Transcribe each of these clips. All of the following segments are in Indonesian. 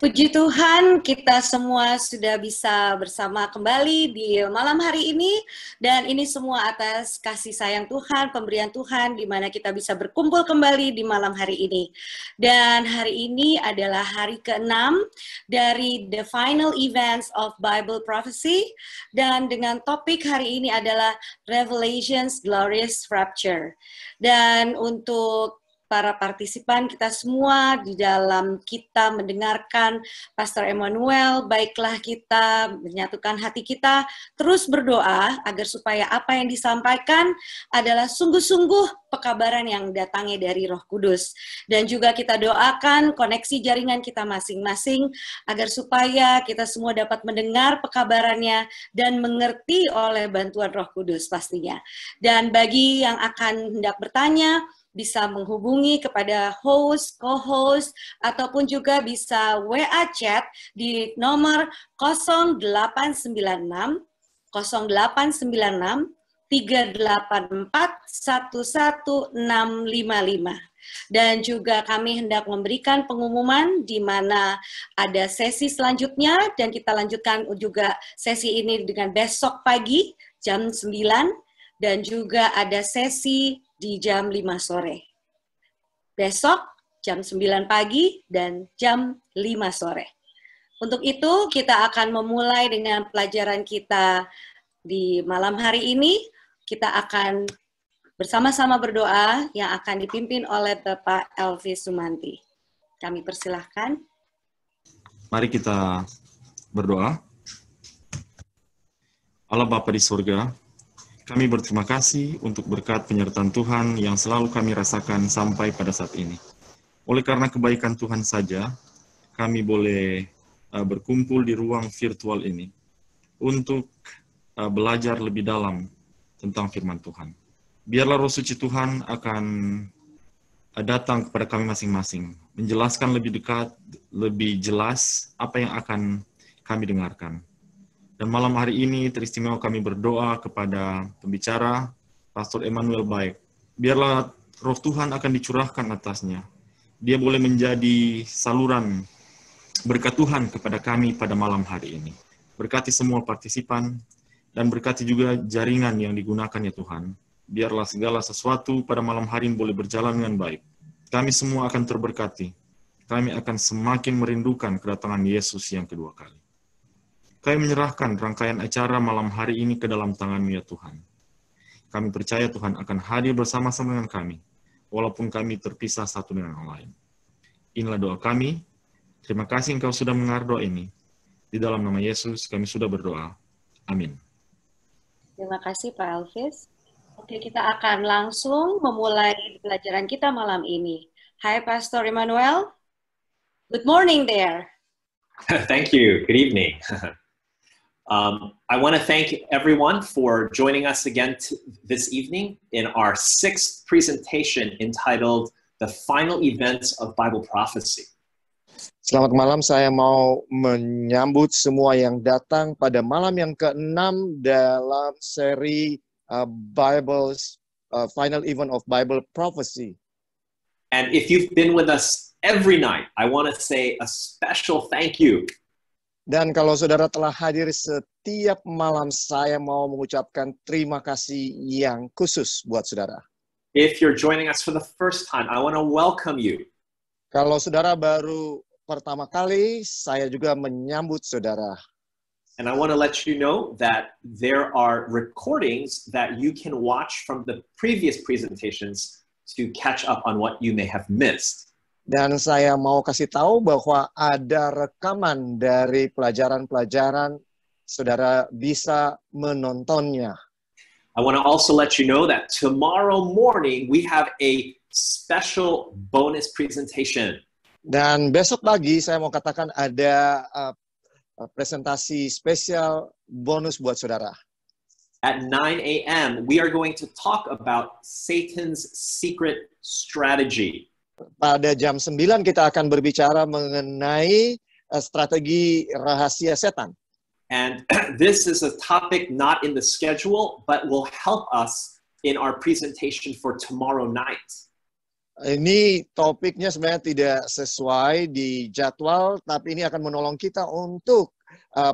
Puji Tuhan, kita semua sudah bisa bersama kembali di malam hari ini, dan ini semua atas kasih sayang Tuhan, pemberian Tuhan, di mana kita bisa berkumpul kembali di malam hari ini. Dan hari ini adalah hari ke-6 dari The Final Events of Bible Prophecy, dan dengan topik hari ini adalah Revelation's Glorious Rapture. Dan untuk para partisipan kita semua di dalam kita mendengarkan Pastor Emmanuel, baiklah kita menyatukan hati kita, terus berdoa agar supaya apa yang disampaikan adalah sungguh-sungguh pekabaran yang datangnya dari Roh Kudus. Dan juga kita doakan koneksi jaringan kita masing-masing agar supaya kita semua dapat mendengar pekabarannya dan mengerti oleh bantuan Roh Kudus pastinya. Dan bagi yang akan hendak bertanya, bisa menghubungi kepada host, co-host, ataupun juga bisa WA chat di nomor 0896 0896 384 11655. Dan juga kami hendak memberikan pengumuman di mana ada sesi selanjutnya, dan kita lanjutkan juga sesi ini dengan besok pagi jam 9, dan juga ada sesi di jam 5 sore. Besok jam 9 pagi dan jam 5 sore. Untuk itu kita akan memulai dengan pelajaran kita di malam hari ini. Kita akan bersama-sama berdoa yang akan dipimpin oleh Bapak Elvis Sumanti. Kami persilahkan. Mari kita berdoa. Allah Bapa di surga, kami berterima kasih untuk berkat penyertaan Tuhan yang selalu kami rasakan sampai pada saat ini. Oleh karena kebaikan Tuhan saja, kami boleh berkumpul di ruang virtual ini untuk belajar lebih dalam tentang firman Tuhan. Biarlah Roh Suci Tuhan akan datang kepada kami masing-masing, menjelaskan lebih dekat, lebih jelas apa yang akan kami dengarkan. Dan malam hari ini teristimewa kami berdoa kepada pembicara, Pastor Emmanuel Baik. Biarlah Roh Tuhan akan dicurahkan atasnya. Dia boleh menjadi saluran berkat Tuhan kepada kami pada malam hari ini. Berkati semua partisipan, dan berkati juga jaringan yang digunakan ya Tuhan. Biarlah segala sesuatu pada malam hari ini boleh berjalan dengan baik. Kami semua akan terberkati. Kami akan semakin merindukan kedatangan Yesus yang kedua kali. Kami menyerahkan rangkaian acara malam hari ini ke dalam tangan-Mu ya Tuhan. Kami percaya Tuhan akan hadir bersama-sama dengan kami, walaupun kami terpisah satu dengan yang lain. Inilah doa kami. Terima kasih Engkau sudah mendengar doa ini. Di dalam nama Yesus kami sudah berdoa. Amin. Terima kasih Pak Elvis. Oke, kita akan langsung memulai pelajaran kita malam ini. Hai Pastor Emmanuel. Good morning there. Thank you. Good evening. I want to thank everyone for joining us again this evening in our 6th presentation entitled The Final Events of Bible Prophecy. Selamat malam, saya mau menyambut semua yang datang pada malam yang ke-6 dalam seri Bible's Final Event of Bible Prophecy. And if you've been with us every night, I want to say a special thank you. Dan kalau saudara telah hadir setiap malam, saya mau mengucapkan terima kasih yang khusus buat saudara. If you're joining us for the first time, I want to welcome you. Kalau saudara baru pertama kali, saya juga menyambut saudara. And I want to let you know that there are recordings that you can watch from the previous presentations to catch up on what you may have missed. Dan saya mau kasih tahu bahwa ada rekaman dari pelajaran-pelajaran, saudara bisa menontonnya. I want to also let you know that tomorrow morning we have a special bonus presentation. Dan besok pagi saya mau katakan ada presentasi spesial bonus buat saudara. At 9 a.m., we are going to talk about Satan's secret strategy. Pada jam 9 kita akan berbicara mengenai strategi rahasia setan. And this is a topic not in the schedule, but will help us in our presentation for tomorrow night. Ini topiknya sebenarnya tidak sesuai di jadwal, tapi ini akan menolong kita untuk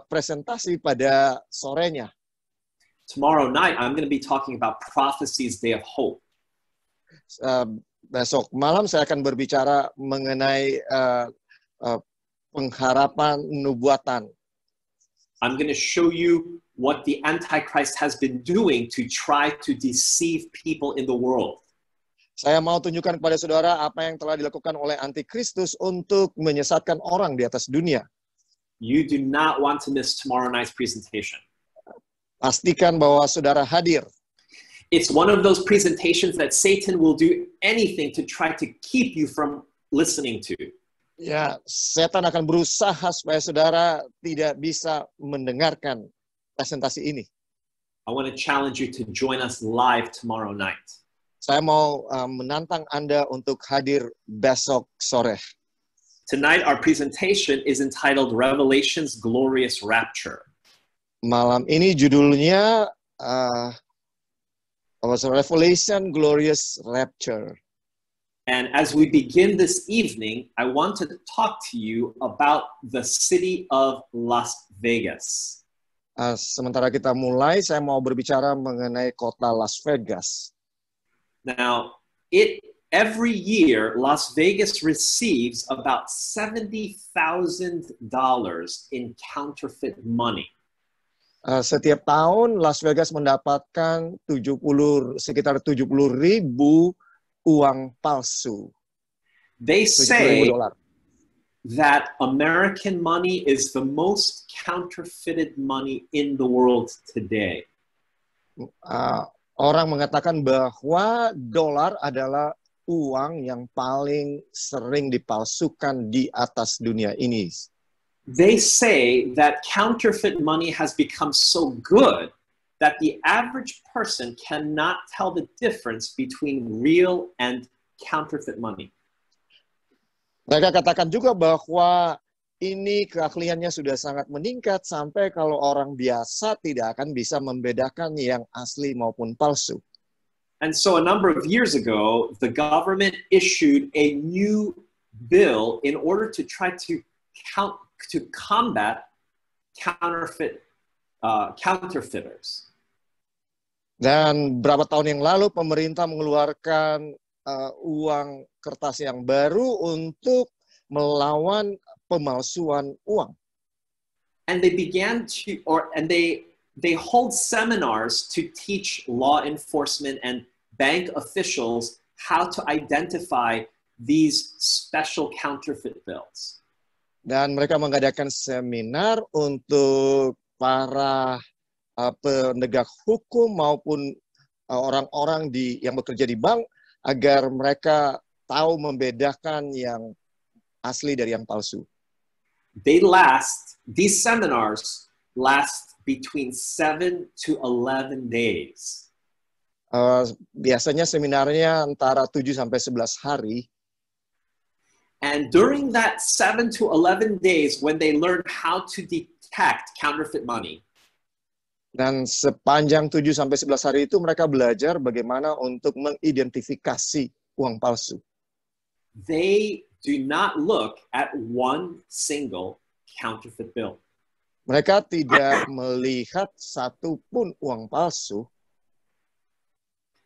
presentasi pada sorenya. Tomorrow night, I'm going to be talking about Prophecy's Day of Hope. Besok malam saya akan berbicara mengenai pengharapan nubuatan. I'm going to show you what the Antichrist has been doing to try to deceive people in the world. Saya mau tunjukkan kepada saudara apa yang telah dilakukan oleh antikristus untuk menyesatkan orang di atas dunia. You do not want to miss tomorrow night's presentation. Pastikan bahwa saudara hadir. It's one of those presentations that Satan will do anything to try to keep you from listening to. Ya, setan akan berusaha supaya saudara tidak bisa mendengarkan presentasi ini. I want to challenge you to join us live tomorrow night. Saya mau menantang Anda untuk hadir besok sore. Tonight, our presentation is entitled Revelation's Glorious Rapture. Malam ini judulnya Revelation Glorious Rapture. And as we begin this evening, I want to talk to you about the city of Las Vegas. Sementara kita mulai, saya mau berbicara mengenai kota Las Vegas. Now, every year, Las Vegas receives about $70,000 in counterfeit money. Setiap tahun Las Vegas mendapatkan sekitar 70.000 uang palsu. They say $70,000. that American money is the most counterfeited money in the world today. Orang mengatakan bahwa dolar adalah uang yang paling sering dipalsukan di atas dunia ini. They say that counterfeit money has become so good that the average person cannot tell the difference between real and counterfeit money. Mereka katakan juga bahwa ini keahliannya sudah sangat meningkat sampai kalau orang biasa tidak akan bisa membedakan yang asli maupun palsu. And so a number of years ago, the government issued a new bill in order to try to combat counterfeiters. Dan beberapa tahun yang lalu pemerintah mengeluarkan uang kertas yang baru untuk melawan pemalsuan uang. And they began to, they hold seminars to teach law enforcement and bank officials how to identify these special counterfeit bills. Dan mereka mengadakan seminar untuk para penegak hukum maupun orang-orang yang bekerja di bank agar mereka tahu membedakan yang asli dari yang palsu. These seminars last between 7 to 11 days. Biasanya seminarnya antara 7 sampai 11 hari. And during that 7 to 11 days, when they learned how to detect counterfeit money, dan sepanjang 7 sampai 11 hari itu mereka belajar bagaimana untuk mengidentifikasi uang palsu. They do not look at one single counterfeit bill. Mereka tidak melihat satu pun uang palsu.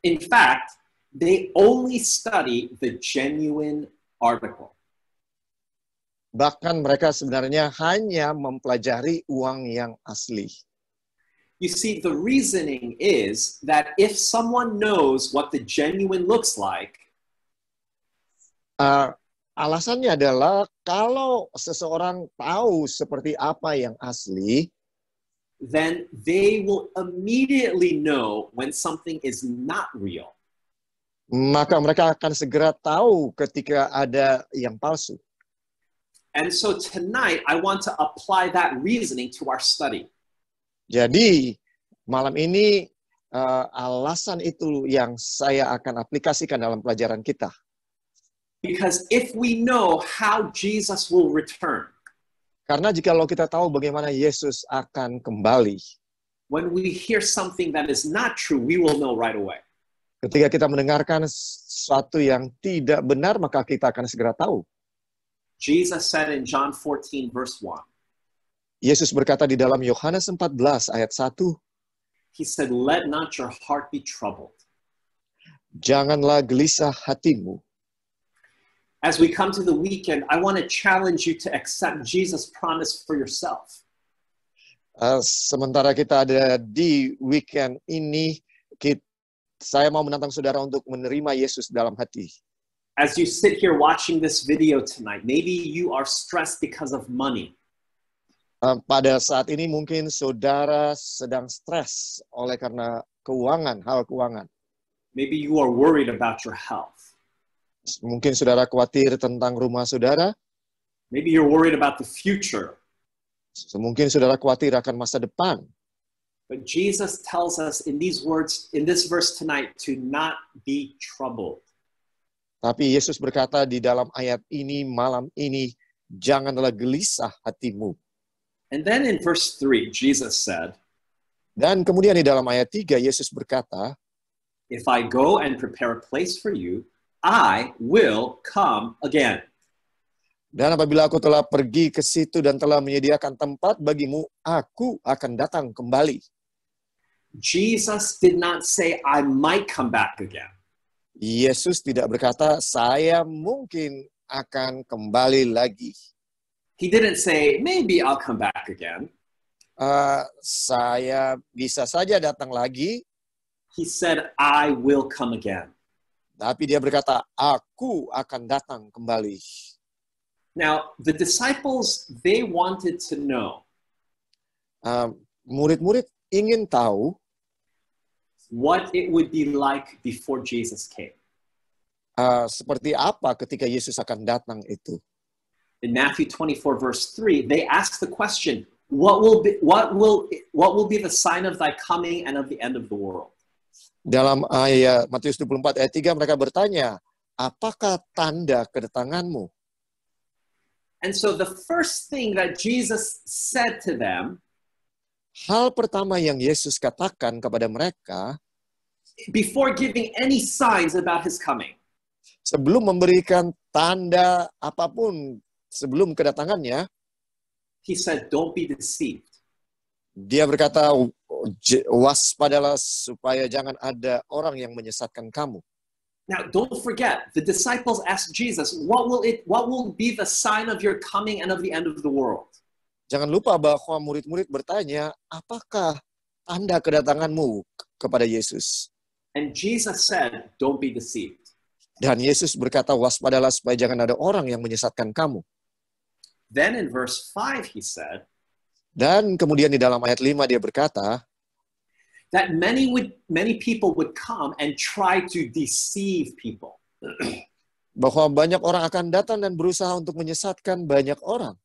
In fact, they only study the genuine article. Bahkan mereka sebenarnya hanya mempelajari uang yang asli. You see, the reasoning is that if someone knows what the genuine looks like, alasannya adalah kalau seseorang tahu seperti apa yang asli, then they will immediately know when something is not real. Maka mereka akan segera tahu ketika ada yang palsu. And so tonight, I want to apply that reasoning to our study. Jadi, malam ini alasan itu yang saya akan aplikasikan dalam pelajaran kita. Because if we know how Jesus will return, Karena jikalau kita tahu bagaimana Yesus akan kembali, when we hear something that is not true, we will know right away. Ketika kita mendengarkan sesuatu yang tidak benar, maka kita akan segera tahu. Jesus said in John 14, verse 1, Yesus berkata di dalam Yohanes 14 ayat 1, he said, let not your heart be troubled. janganlah gelisah hatimu. As we come to the weekend, I want to challenge you to accept Jesus' promise for yourself. Sementara kita ada di weekend ini, saya mau menantang saudara untuk menerima Yesus dalam hati. As you sit here watching this video tonight, maybe you are stressed because of money. Pada saat ini mungkin saudara sedang stres oleh karena keuangan, hal keuangan. Maybe you are worried about your health. Mungkin saudara khawatir tentang rumah saudara. Maybe you're worried about the future. Mungkin saudara khawatir akan masa depan. But Jesus tells us in these words, in this verse tonight, to not be troubled. Tapi Yesus berkata di dalam ayat ini, malam ini, janganlah gelisah hatimu. And then in verse 3, Jesus said, Dan kemudian di dalam ayat 3, Yesus berkata, if I go and prepare a place for you, I will come again. Dan apabila aku telah pergi ke situ dan telah menyediakan tempat bagimu, aku akan datang kembali. Jesus did not say, I might come back again. Yesus tidak berkata, saya mungkin akan kembali lagi. He didn't say, maybe I'll come back again. Saya bisa saja datang lagi. He said, I will come again. Tapi dia berkata, aku akan datang kembali. Now, the disciples, they wanted to know. Murid-murid ingin tahu what it would be like before Jesus came. Seperti apa ketika Yesus akan datang itu. In Matthew 24, verse 3, they asked the question, what will be the sign of thy coming and of the end of the world? Dalam ayat Matius 24 ayat 3 mereka bertanya, apakah tanda kedatanganmu? And so the first thing that Jesus said to them, hal pertama yang Yesus katakan kepada mereka, before giving any signs about his coming, sebelum memberikan tanda apapun sebelum kedatangannya, he said, don't be deceived. Dia berkata, waspadalah supaya jangan ada orang yang menyesatkan kamu. Now, don't forget, the disciples asked Jesus, what will be the sign of your coming and of the end of the world? Jangan lupa bahwa murid-murid bertanya, apakah tanda kedatanganmu kepada Yesus? And Jesus said, don't be deceived. Dan Yesus berkata, waspadalah supaya jangan ada orang yang menyesatkan kamu. Then in verse 5 he said, dan kemudian di dalam ayat 5 dia berkata, that many people would come and try to deceive people. Bahwa banyak orang akan datang dan berusaha untuk menyesatkan banyak orang.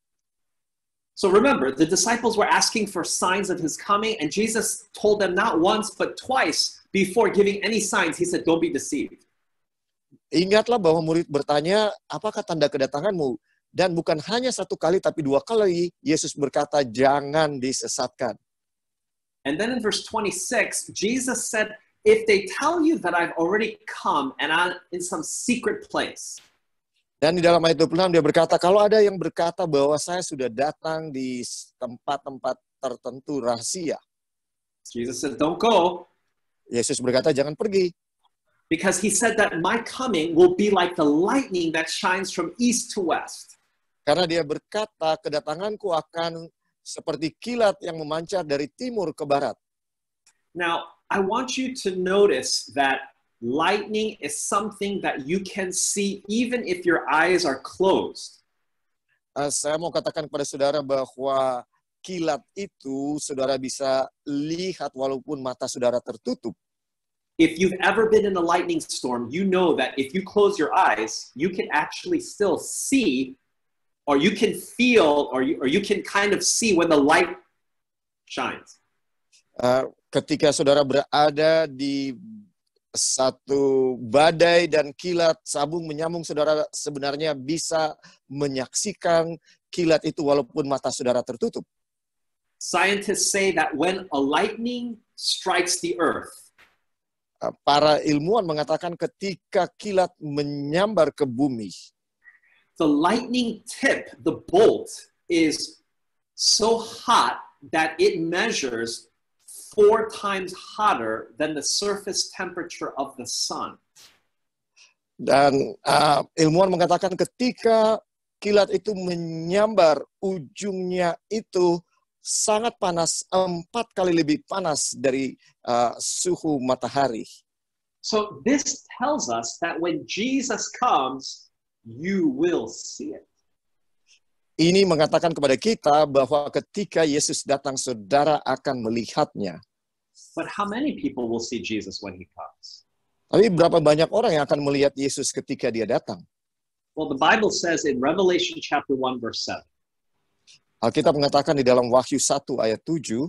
So remember, the disciples were asking for signs of his coming, and Jesus told them not once but twice before giving any signs. He said, don't be deceived. Ingatlah bahwa murid bertanya, apakah tanda kedatanganmu? Dan bukan hanya satu kali, tapi dua kali Yesus berkata, jangan disesatkan. And then in verse 26, Jesus said, if they tell you that I've already come and I'm in some secret place. Dan di dalam ayat 26 dia berkata, kalau ada yang berkata bahwa saya sudah datang di tempat-tempat tertentu rahasia. Jesus said, don't go. Yesus berkata, jangan pergi. Because he said that my coming will be like the lightning that shines from east to west. Karena dia berkata, kedatanganku akan seperti kilat yang memancar dari timur ke barat. Now, I want you to notice that lightning is something that you can see even if your eyes are closed. Saya mau katakan kepada saudara bahwa kilat itu saudara bisa lihat walaupun mata saudara tertutup. If you've ever been in a lightning storm, you know that if you close your eyes, you can actually still see, or you can feel, or you can kind of see when the light shines. Ketika saudara berada di satu badai dan kilat sabung menyambung, saudara sebenarnya bisa menyaksikan kilat itu walaupun mata saudara tertutup. Scientists say that when a lightning strikes the earth, para ilmuwan mengatakan ketika kilat menyambar ke bumi, the lightning tip, the bolt, is so hot that it measures 4 times hotter than the surface temperature of the sun. dan ilmuwan mengatakan ketika kilat itu menyambar, ujungnya itu sangat panas, 4 kali lebih panas dari suhu matahari. So this tells us that when Jesus comes, you will see it. Ini mengatakan kepada kita bahwa ketika Yesus datang, saudara akan melihatnya. But how many people will see Jesus when he comes? Tapi berapa banyak orang yang akan melihat Yesus ketika dia datang? Well, the Bible says in Revelation chapter 1, verse 7, Alkitab mengatakan di dalam Wahyu 1 ayat 7,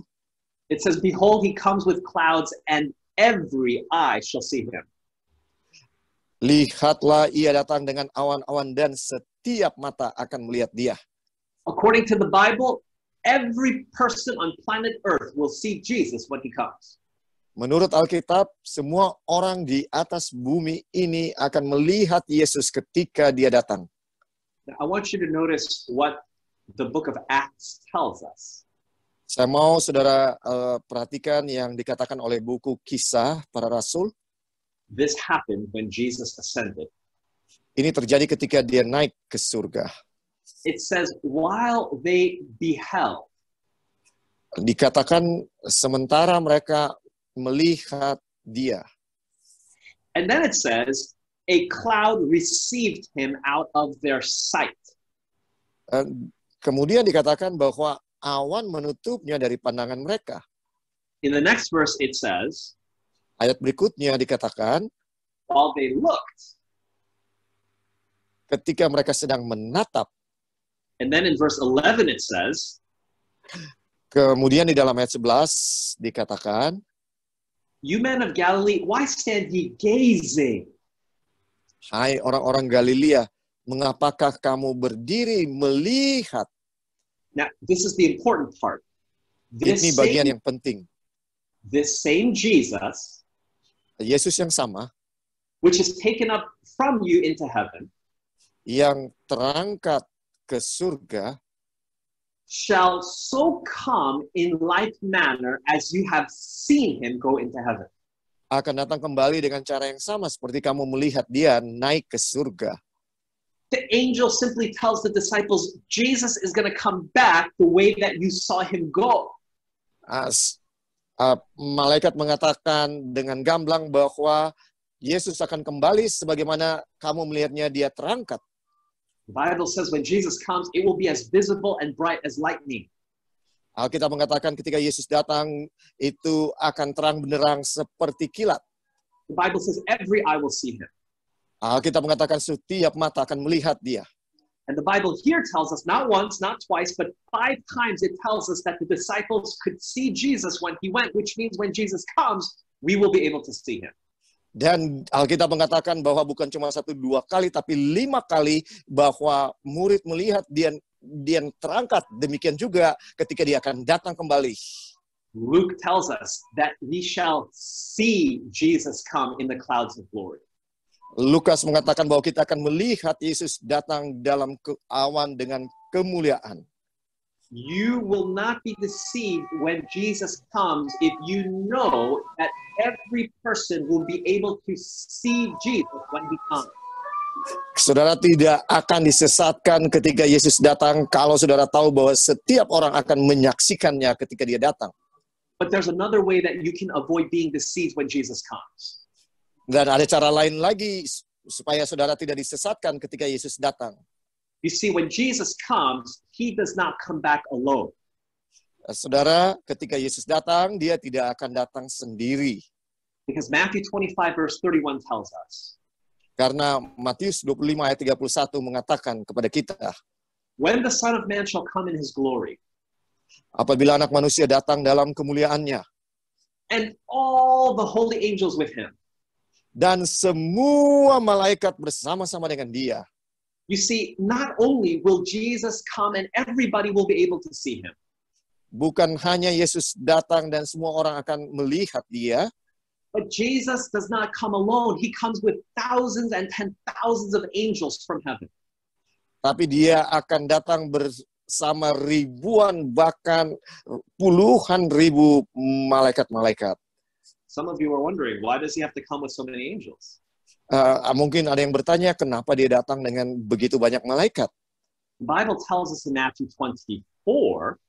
it says, behold, he comes with clouds, and every eye shall see him. lihatlah ia datang dengan awan-awan dan setiap mata akan melihat dia. According to the Bible, every person on planet Earth will see Jesus when he comes. Menurut Alkitab, semua orang di atas bumi ini akan melihat Yesus ketika dia datang. Now, I want you to notice what the book of Acts tells us. Saya mau saudara perhatikan yang dikatakan oleh buku Kisah Para Rasul. This happened when Jesus ascended. Ini terjadi ketika dia naik ke surga. It says, while they beheld, Dikatakan sementara mereka melihat dia. and then it says, a cloud received him out of their sight. Kemudian dikatakan bahwa awan menutupnya dari pandangan mereka. In the next verse, it says, Ayat berikutnya dikatakan, while they looked, ketika mereka sedang menatap. and then in verse 11, it says, Kemudian di dalam ayat 11 dikatakan, you men of Galilee, why stand ye gazing? hai orang-orang Galilea, mengapakah kamu berdiri melihat? Now, this is the important part. Ini bagian yang penting. This same Jesus, Yesus yang sama, which is taken up from you into heaven, yang terangkat ke surga, shall so come in like manner as you have seen him go into heaven. akan datang kembali dengan cara yang sama seperti kamu melihat dia naik ke surga. The angel simply tells the disciples, Jesus is going to come back the way that you saw him go. Malaikat mengatakan dengan gamblang bahwa Yesus akan kembali sebagaimana kamu melihatnya dia terangkat. The Bible says when Jesus comes, it will be as visible and bright as lightning. Alkitab mengatakan ketika Yesus datang, itu akan terang benderang seperti kilat. The Bible says every eye will see him. Alkitab mengatakan setiap mata akan melihat dia. And the Bible here tells us, not once, not twice, but 5 times it tells us that the disciples could see Jesus when he went, which means when Jesus comes, we will be able to see him. Dan Alkitab mengatakan bahwa bukan cuma 1-2 kali, tapi 5 kali bahwa murid melihat dia terangkat. Demikian juga ketika dia akan datang kembali. Luke tells us that we shall see Jesus come in the clouds of glory. Lukas mengatakan bahwa kita akan melihat Yesus datang dalam awan dengan kemuliaan. You will not be deceived when Jesus comes if you know that every person will be able to see Jesus when he comes. Saudara tidak akan disesatkan ketika Yesus datang kalau saudara tahu bahwa setiap orang akan menyaksikannya ketika dia datang. But there's another way that you can avoid being deceived when Jesus comes. Dan ada cara lain lagi supaya saudara tidak disesatkan ketika Yesus datang. You see, when Jesus comes, he does not come back alone. Saudara, ketika Yesus datang, dia tidak akan datang sendiri. Because Matthew 25 verse 31 tells us, Karena Matius 25 ayat 31 mengatakan kepada kita, when the Son of Man shall come in his glory, apabila anak manusia datang dalam kemuliaannya, and all the holy angels with him. Dan semua malaikat bersama-sama dengan dia. You see, not only will Jesus come and everybody will be able to see him. Bukan hanya Yesus datang dan semua orang akan melihat dia. But Jesus does not come alone. He comes with thousands and 10,000s of angels from heaven. Tapi dia akan datang bersama ribuan, bahkan puluhan ribu malaikat-malaikat. Some of you are wondering, why does he have to come with so many angels? Mungkin ada yang bertanya, kenapa dia datang dengan begitu banyak malaikat? The Bible tells us in Matthew 24,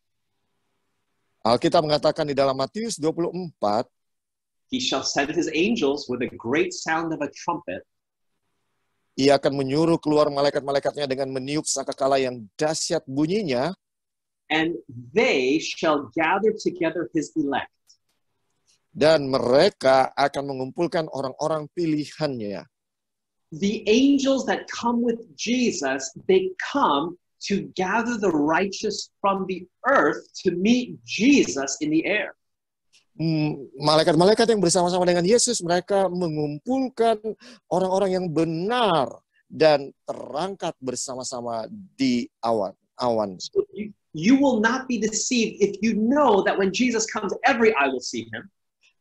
Alkitab mengatakan di dalam Matius 24, he shall send his angels with a great sound of a trumpet, ia akan menyuruh keluar malaikat-malaikatnya dengan meniup sangkakala yang dahsyat bunyinya, and they shall gather together his elect. dan mereka akan mengumpulkan orang-orang pilihannya. The angels that come with Jesus, they come to gather the righteous from the earth to meet Jesus in the air. Malaikat-malaikat yang bersama-sama dengan Yesus, mereka mengumpulkan orang-orang yang benar dan terangkat bersama-sama di awan. So you will not be deceived if you know that when Jesus comes, every eye will see him.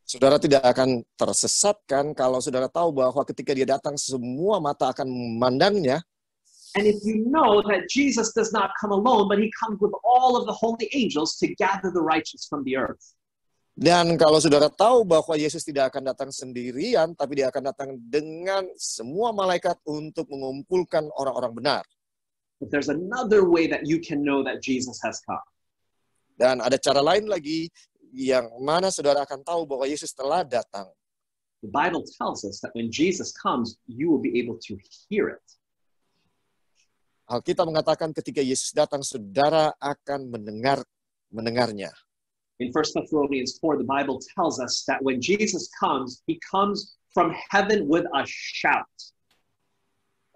Saudara tidak akan tersesatkan kalau saudara tahu bahwa ketika dia datang, semua mata akan memandangnya. And if you know that Jesus does not come alone, but he comes with all of the holy angels to gather the righteous from the earth. Dan kalau saudara tahu bahwa Yesus tidak akan datang sendirian, tapi dia akan datang dengan semua malaikat untuk mengumpulkan orang-orang benar. But there's another way that you can know that Jesus has come. Dan ada cara lain lagi yang mana saudara akan tahu bahwa Yesus telah datang. The Bible tells us that when Jesus comes, you will be able to hear it. Alkitab mengatakan ketika Yesus datang, saudara akan mendengarnya. In 1 Thessalonians 4, the Bible tells us that when Jesus comes, he comes from heaven with a shout.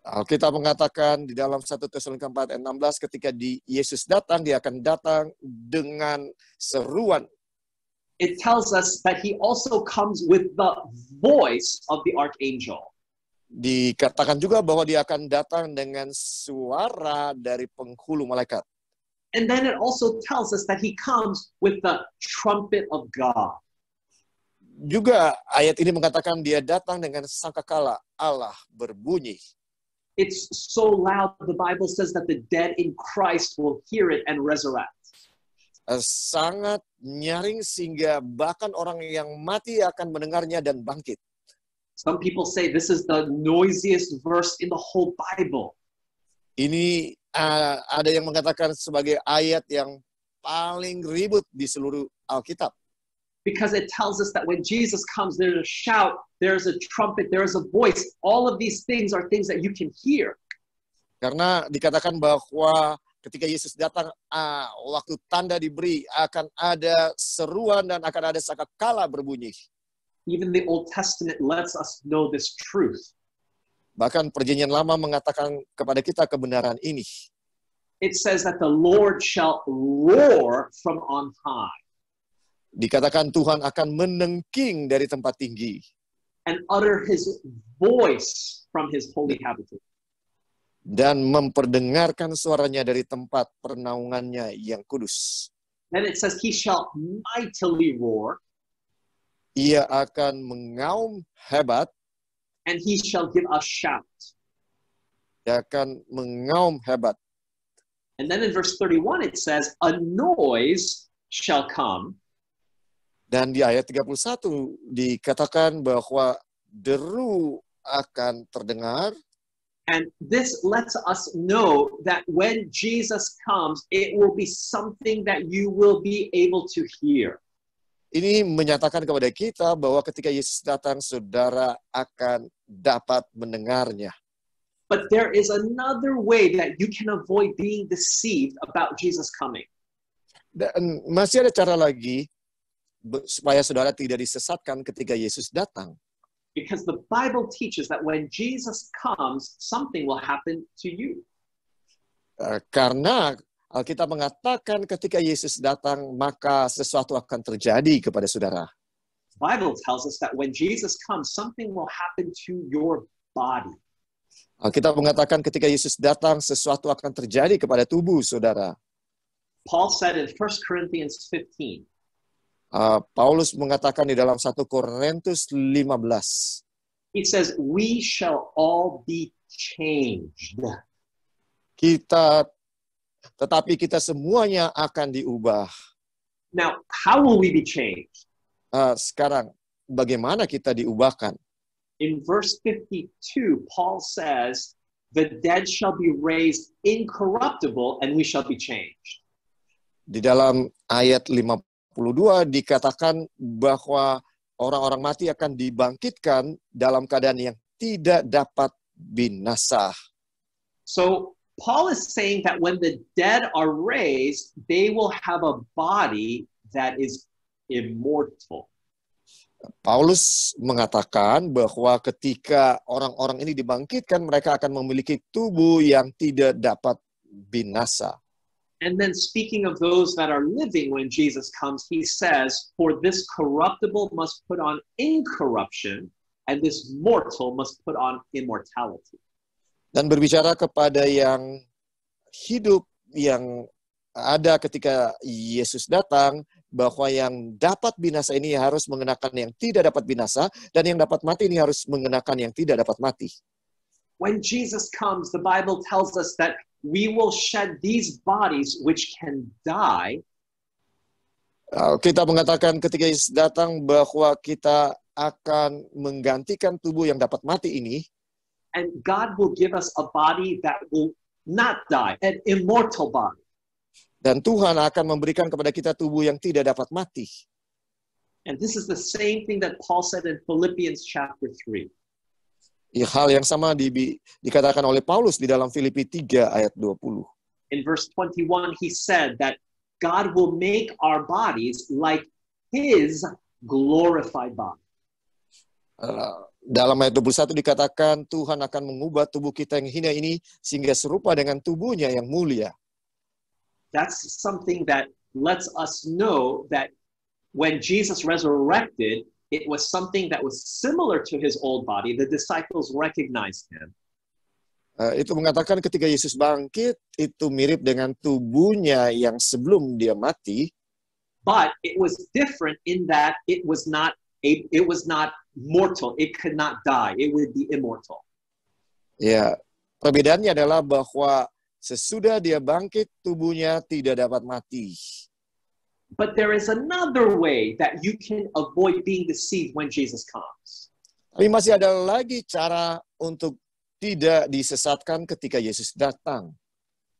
Alkitab mengatakan di dalam 1 Tesalonika 4 ayat 16, ketika Yesus datang, dia akan datang dengan seruan. It tells us that he also comes with the voice of the archangel. Dikatakan juga bahwa dia akan datang dengan suara dari penghulu malaikat. And then it also tells us that he comes with the trumpet of God. Juga ayat ini mengatakan dia datang dengan sangkakala Allah berbunyi. It's so loud, the Bible says that the dead in Christ will hear it and resurrect. Sangat nyaring sehingga bahkan orang yang mati akan mendengarnya dan bangkit. Some people say this is the noisiest verse in the whole Bible. Ini ada yang mengatakan sebagai ayat yang paling ribut di seluruh Alkitab. Because it tells us that when Jesus comes, there's a shout, there's a trumpet, there's a voice. All of these things are things that you can hear. Karena dikatakan bahwa ketika Yesus datang, waktu tanda diberi, akan ada seruan dan akan ada sangkakala berbunyi. Even the Old Testament lets us know this truth. Bahkan Perjanjian Lama mengatakan kepada kita kebenaran ini. It says that the Lord shall roar from on high. Dikatakan Tuhan akan menengking dari tempat tinggi. And utter his voice from his holy habitation. Dan memperdengarkan suaranya dari tempat pernaungannya yang kudus. Then it says he shall mightily roar. Ia akan mengaum hebat. And he shall give a shout. Ia akan mengaum hebat. And then in verse 31 it says, a noise shall come. Dan di ayat 31 dikatakan bahwa deru akan terdengar. And this lets us know that when Jesus comes, it will be something that you will be able to hear. Ini menyatakan kepada kita bahwa ketika Yesus datang, saudara akan dapat mendengarnya. But there is another way that you can avoid being deceived about Jesus coming. Dan masih ada cara lagi supaya saudara tidak disesatkan ketika Yesus datang. Because the Bible teaches that when Jesus comes, something will happen to you. Karena Alkitab mengatakan ketika Yesus datang, maka sesuatu akan terjadi kepada saudara. The Bible tells us that when Jesus comes, something will happen to your body. Alkitab mengatakan ketika Yesus datang, sesuatu akan terjadi kepada tubuh saudara. Paul said in 1 Corinthians 15, Paulus mengatakan di dalam 1 Korintus 15. He says, we shall all be changed. Tetapi kita semuanya akan diubah. Now, how will we be changed? Sekarang, bagaimana kita diubahkan? In verse 52, Paul says, the dead shall be raised incorruptible and we shall be changed. Di dalam ayat 52 dikatakan bahwa orang-orang mati akan dibangkitkan dalam keadaan yang tidak dapat binasa. So Paul is saying that when the dead are raised, they will have a body that is immortal. Paulus mengatakan bahwa ketika orang-orang ini dibangkitkan, mereka akan memiliki tubuh yang tidak dapat binasa. And then speaking of those that are living when Jesus comes, he says, for this corruptible must put on incorruption, and this mortal must put on immortality. Dan berbicara kepada yang hidup yang ada ketika Yesus datang, bahwa yang dapat binasa ini harus mengenakan yang tidak dapat binasa, dan yang dapat mati ini harus mengenakan yang tidak dapat mati. When Jesus comes, the Bible tells us that we will shed these bodies which can die. Kita mengatakan ketika Yesus datang bahwa kita akan menggantikan tubuh yang dapat mati ini. And God will give us a body that will not die, an immortal body. Dan Tuhan akan memberikan kepada kita tubuh yang tidak dapat mati. And this is the same thing that Paul said in Philippians chapter 3. Hal yang sama dikatakan oleh Paulus di dalam Filipi 3 ayat 20. In verse 21, he said that God will make our bodies like his glorified body. Dalam ayat 21 dikatakan Tuhan akan mengubah tubuh kita yang hina ini sehingga serupa dengan tubuhnya yang mulia. That's something that lets us know that when Jesus resurrected, it was something that was similar to his old body. The disciples recognized him. Itu mengatakan ketika Yesus bangkit, itu mirip dengan tubuhnya yang sebelum dia mati. But it was different in that it was not mortal. It could not die. It would be immortal. Ya, perbedaannya adalah bahwa sesudah dia bangkit, tubuhnya tidak dapat mati. But there is another way that you can avoid being deceived when Jesus comes. Tapi masih ada lagi cara untuk tidak disesatkan ketika Yesus datang.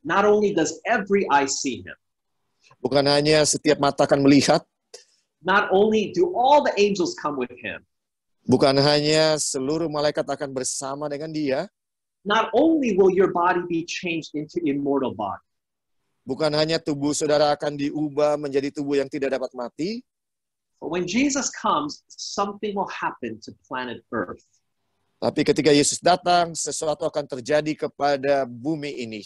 Not only does every eye see him, Bukan hanya setiap mata akan melihat, not only do all the angels come with him, bukan hanya seluruh malaikat akan bersama dengan dia, not only will your body be changed into immortal body, bukan hanya tubuh saudara akan diubah menjadi tubuh yang tidak dapat mati, but when Jesus comes, something will happen to planet Earth. tapi ketika Yesus datang, sesuatu akan terjadi kepada bumi ini.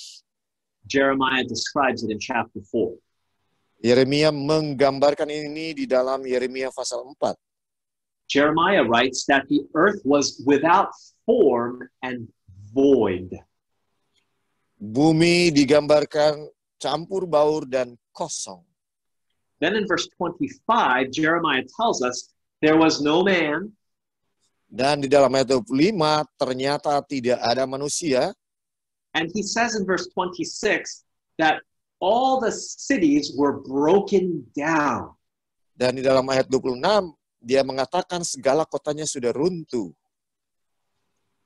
Jeremiah describes it in chapter 4. Yeremia menggambarkan ini di dalam Yeremia pasal 4. Jeremiah writes that the earth was without form and void. Bumi digambarkan campur baur dan kosong. Then in verse 25, Jeremiah tells us there was no man. Dan di dalam ayat 25 ternyata tidak ada manusia. And he says in verse 26 that all the cities were broken down. Dan di dalam ayat 26 dia mengatakan segala kotanya sudah runtuh.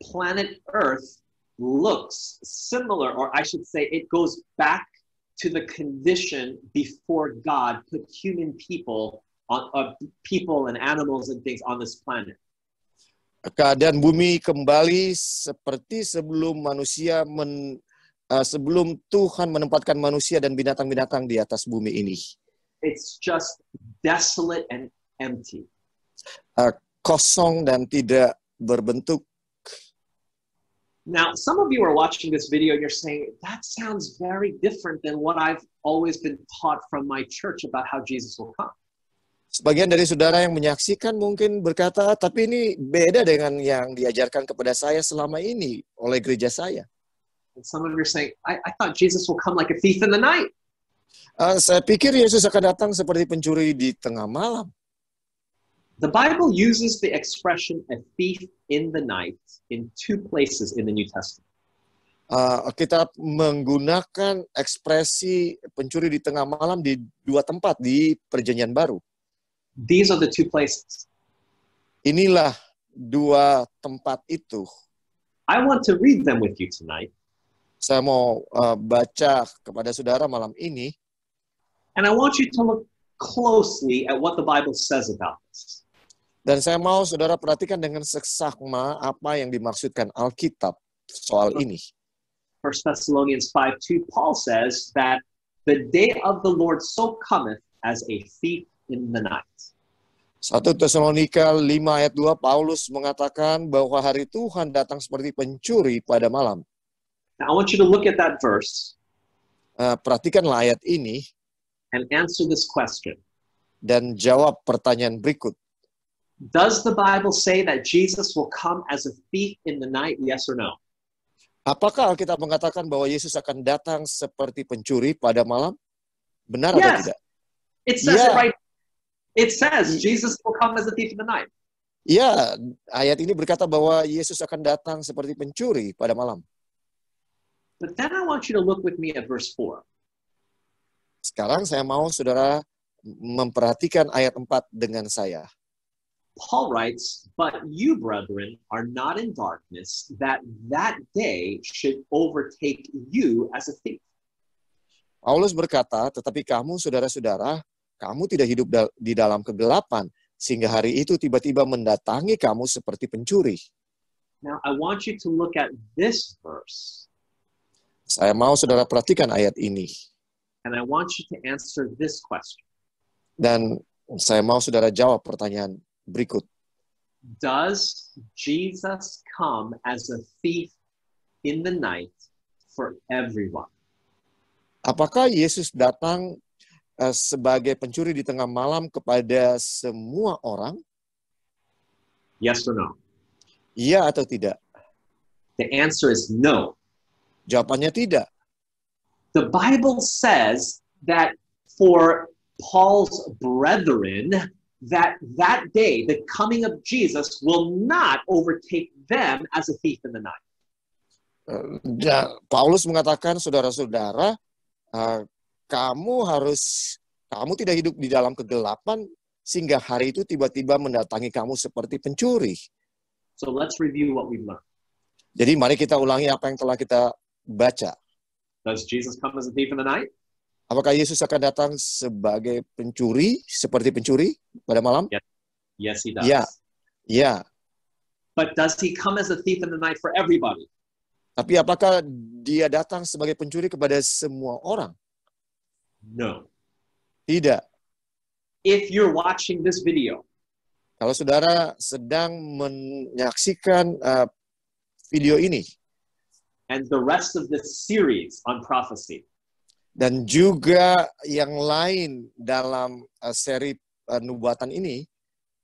Planet Earth looks similar, or I should say it goes back to the condition before God put human people and animals and things on this planet. Keadaan bumi kembali seperti sebelum sebelum Tuhan menempatkan manusia dan binatang-binatang di atas bumi ini. It's just desolate and empty. Kosong dan tidak berbentuk. Now, some of you are watching this video and you're saying, that sounds very different than what I've always been taught from my church about how Jesus will come. Sebagian dari saudara yang menyaksikan mungkin berkata, tapi ini beda dengan yang diajarkan kepada saya selama ini oleh gereja saya. And some of you are saying, I thought Jesus will come like a thief in the night. Saya pikir Yesus akan datang seperti pencuri di tengah malam. The Bible uses the expression a thief in the night in two places in the New Testament. Kita menggunakan ekspresi pencuri di tengah malam di dua tempat di Perjanjian Baru. These are the two places. Inilah dua tempat itu. I want to read them with you tonight. Saya mau baca kepada saudara malam ini. And I want you to look closely at what the Bible says about this. Dan saya mau saudara perhatikan dengan seksama apa yang dimaksudkan Alkitab soal ini. 1 Thessalonians 5:2, Paul says that the day of the Lord so cometh as a thief in the night. 1 Tesalonika 5 ayat 2, Paulus mengatakan bahwa hari Tuhan datang seperti pencuri pada malam. Now I want you to look at that verse Perhatikanlah ayat ini and answer this question. dan jawab pertanyaan berikut. Does the Bible say that Jesus will come as a thief in the night? Yes or no? Apakah Alkitab mengatakan bahwa Yesus akan datang seperti pencuri pada malam? Benar atau Yes. tidak? It says Yeah. it right. It says Jesus will come as a thief in the night. Ya, ayat ini berkata bahwa Yesus akan datang seperti pencuri pada malam. But then I want you to look with me at verse 4. Sekarang saya mau saudara memperhatikan ayat 4 dengan saya. Paul writes, "But you, brethren, are not in darkness, that day should overtake you as a thief." Paulus berkata, tetapi kamu saudara-saudara, kamu tidak hidup di dalam kegelapan, sehingga hari itu tiba-tiba mendatangi kamu seperti pencuri. Now, I want you to look at this verse, Saya mau saudara perhatikan ayat ini. and I want you to answer this question. Dan saya mau saudara jawab pertanyaan berikut. Does Jesus come as a thief in the night for everyone? Apakah Yesus datang sebagai pencuri di tengah malam kepada semua orang? Yes or no? Iya atau tidak? The answer is no. Jawabannya tidak. The Bible says that for Paul's brethren, that day, the coming of Jesus will not overtake them as a thief in the night. Paulus mengatakan, saudara-saudara, kamu tidak hidup di dalam kegelapan sehingga hari itu tiba-tiba mendatangi kamu seperti pencuri. So let's review what we've learned. Jadi mari kita ulangi apa yang telah kita baca. Does Jesus come as a thief in the night? Apakah Yesus akan datang sebagai pencuri, seperti pencuri pada malam? Yes, he does. Ya, ya. But does he come as a thief in the night for everybody? Tapi apakah dia datang sebagai pencuri kepada semua orang? No. Tidak. If you're watching this video, Kalau saudara sedang menyaksikan video ini, and the rest of this series on prophecy, dan juga yang lain dalam seri nubuatan ini,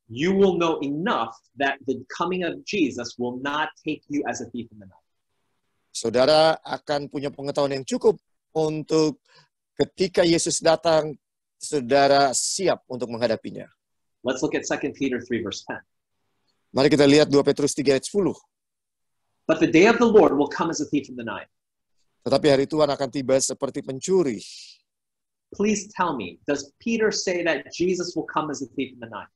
you will know enough that the coming of Jesus will not take you as a thief in the night. saudara akan punya pengetahuan yang cukup untuk ketika Yesus datang, saudara siap untuk menghadapinya. Let's look at 2 Peter 3 verse 10. Mari kita lihat 2 Petrus 3 ayat 10. But the day of the Lord will come as a thief in the night. Tetapi hari Tuhan akan tiba seperti pencuri. Please tell me, does Peter say that Jesus will come as a thief in the night?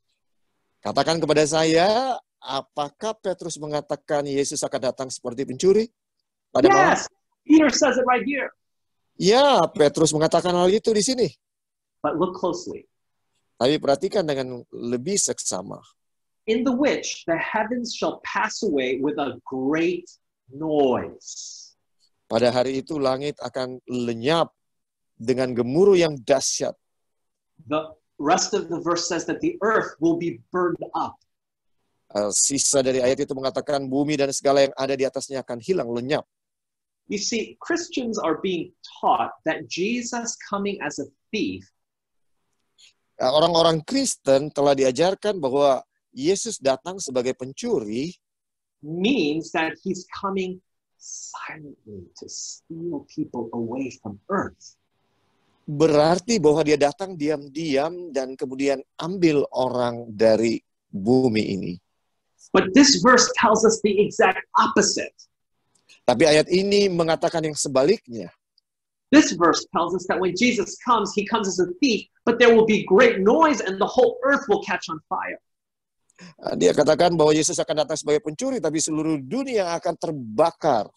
Katakan kepada saya, apakah Petrus mengatakan Yesus akan datang seperti pencuri pada malam? Yes, Peter says it right here. Ya, Petrus mengatakan hal itu di sini. But look closely. Tapi perhatikan dengan lebih seksama. In the which the heavens shall pass away with a great noise. Pada hari itu langit akan lenyap dengan gemuruh yang dahsyat. The rest of the verse says that the earth will be burned up. Sisa dari ayat itu mengatakan bumi dan segala yang ada di atasnya akan hilang, lenyap. You see, Christians are being taught that Jesus coming as a thief Orang-orang Kristen telah diajarkan bahwa Yesus datang sebagai pencuri means that he's coming silently to steal people away from earth. berarti bahwa dia datang diam-diam dan kemudian ambil orang dari bumi ini. But this verse tells us the exact opposite. Tapi ayat ini mengatakan yang sebaliknya. This verse tells us that when Jesus comes, he comes as a thief, but there will be great noise and the whole earth will catch on fire. Dia katakan bahwa Yesus akan datang sebagai pencuri, tapi seluruh dunia akan terbakar.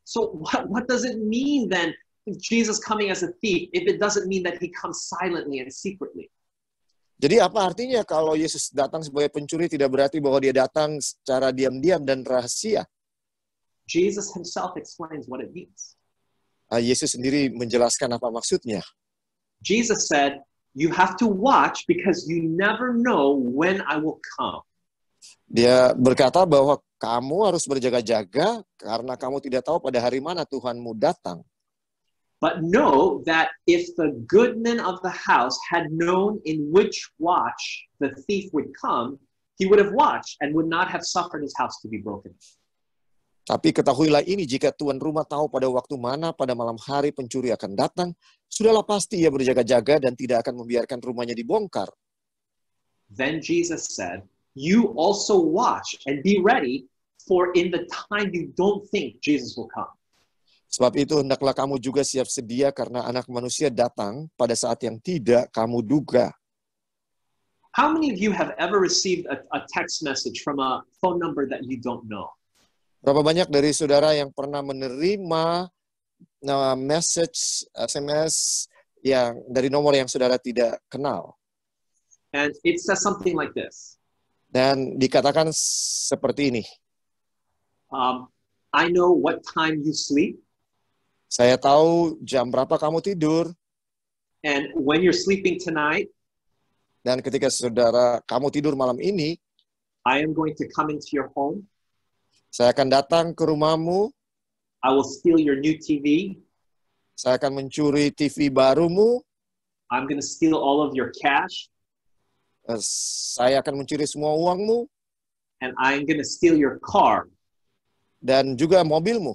So what does it mean then, Jesus coming as a thief, if it doesn't mean that he comes silently and secretly? Jadi apa artinya kalau Yesus datang sebagai pencuri tidak berarti bahwa dia datang secara diam-diam dan rahasia. Jesus himself explains what it means. Yesus sendiri menjelaskan apa maksudnya. Jesus said, you have to watch because you never know when I will come. Dia berkata bahwa kamu harus berjaga-jaga karena kamu tidak tahu pada hari mana Tuhanmu datang. But know that if the good man of the house had known in which watch the thief would come, he would have watched and would not have suffered his house to be broken. Tapi ketahuilah ini, jika tuan rumah tahu pada waktu mana pada malam hari pencuri akan datang, sudahlah pasti ia berjaga-jaga dan tidak akan membiarkan rumahnya dibongkar. Then Jesus said, you also watch and be ready, for in the time you don't think Jesus will come. Sebab itu hendaklah kamu juga siap sedia karena anak manusia datang pada saat yang tidak kamu duga. How many of you have ever received a text message from a phone number that you don't know? Berapa banyak dari saudara yang pernah menerima message, SMS yang dari nomor yang saudara tidak kenal? And it says something like this. Dan dikatakan seperti ini. I know what time you sleep. Saya tahu jam berapa kamu tidur. And when you're sleeping tonight, dan ketika saudara kamu tidur malam ini, I am going to come into your home. Saya akan datang ke rumahmu. I will steal your new TV. Saya akan mencuri TV barumu. I'm going to steal all of your cash. Saya akan mencuri semua uangmu. And I'm going to steal your car. Dan juga mobilmu.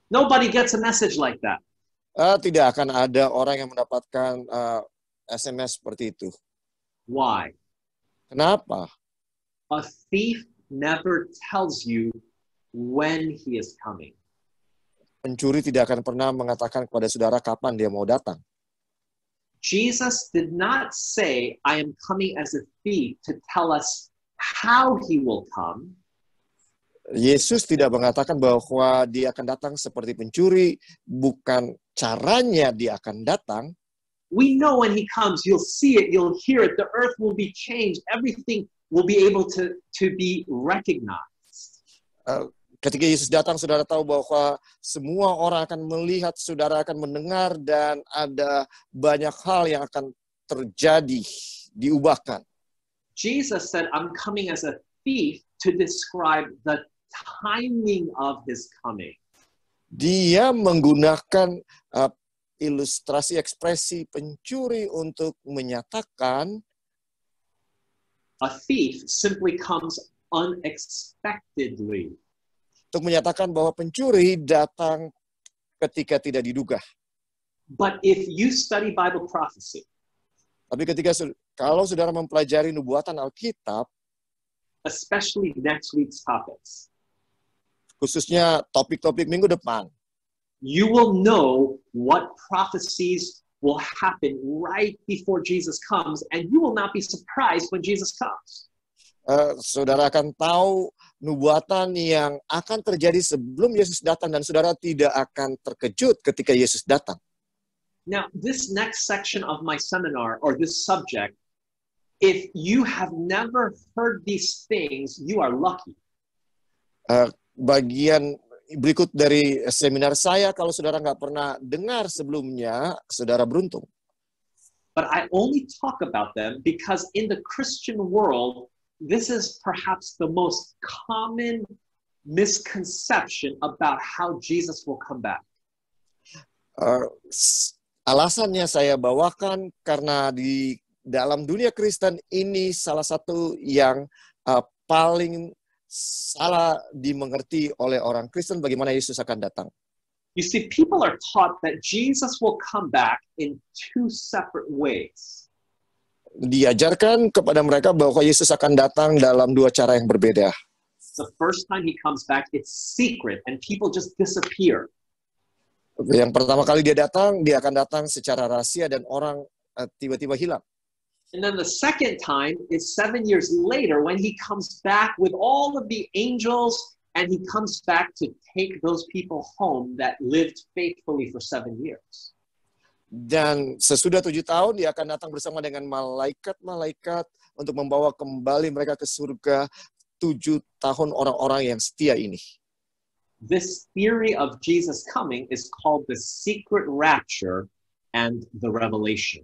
Nobody gets a message like that. Tidak akan ada orang yang mendapatkan SMS seperti itu. Why? Kenapa? A thief never tells you when he is coming. Pencuri tidak akan pernah mengatakan kepada saudara kapan dia mau datang. Jesus did not say, I am coming as a thief to tell us how he will come. Yesus tidak mengatakan bahwa dia akan datang seperti pencuri, bukan caranya dia akan datang. We know when he comes, you'll see it, you'll hear it, the earth will be changed, everything will be able to be recognized. Ketika Yesus datang, saudara tahu bahwa semua orang akan melihat, saudara akan mendengar, dan ada banyak hal yang akan terjadi, diubahkan. Jesus said, I'm coming as a thief to describe the timing of his coming. Dia menggunakan ilustrasi ekspresi pencuri untuk menyatakan a thief simply comes unexpectedly. Untuk menyatakan bahwa pencuri datang ketika tidak diduga. But if you study Bible prophecy, tapi kalau saudara mempelajari nubuatan Alkitab, especially next week's topics, khususnya topik-topik minggu depan, you will know what prophecies will happen right before Jesus comes, and you will not be surprised when Jesus comes. Saudara akan tahu nubuatan yang akan terjadi sebelum Yesus datang, dan saudara tidak akan terkejut ketika Yesus datang. Now, this next section of my seminar, or this subject, if you have never heard these things, you are lucky. Bagian berikut dari seminar saya, kalau saudara nggak pernah dengar sebelumnya, saudara beruntung. But I only talk about them because in the Christian world, this is perhaps the most common misconception about how Jesus will come back. Alasannya saya bawakan karena di dalam dunia Kristen ini salah satu yang paling salah dimengerti oleh orang Kristen bagaimana Yesus akan datang. You see, people are taught that Jesus will come back in two separate ways. Diajarkan kepada mereka bahwa Yesus akan datang dalam dua cara yang berbeda. The first time he comes back, it's secret and people just disappear. Yang pertama kali dia akan datang secara rahasia dan orang tiba-tiba hilang. And then the second time is 7 years later when he comes back with all of the angels and he comes back to take those people home that lived faithfully for 7 years. Dan sesudah 7 tahun dia akan datang bersama dengan malaikat-malaikat untuk membawa kembali mereka ke surga 7 tahun orang-orang yang setia ini. This theory of Jesus coming is called the secret rapture and the revelation.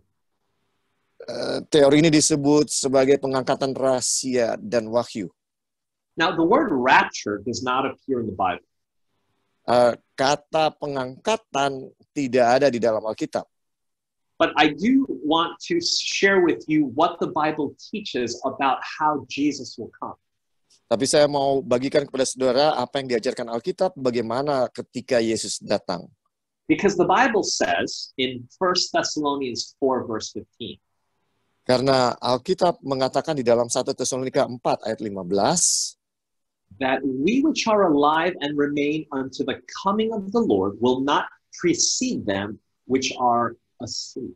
Teori ini disebut sebagai pengangkatan rahasia dan wahyu. Now, the word rapture does not appear in the Bible. Kata pengangkatan tidak ada di dalam Alkitab. But I do want to share with you what the Bible teaches about how Jesus will come. Tapi saya mau bagikan kepada saudara apa yang diajarkan Alkitab bagaimana ketika Yesus datang. Because the Bible says in 1 Thessalonians 4 verse 15. Karena Alkitab mengatakan di dalam 1 Tesalonika 4 ayat 15. That we which are alive and remain unto the coming of the Lord will not precede them which are asleep.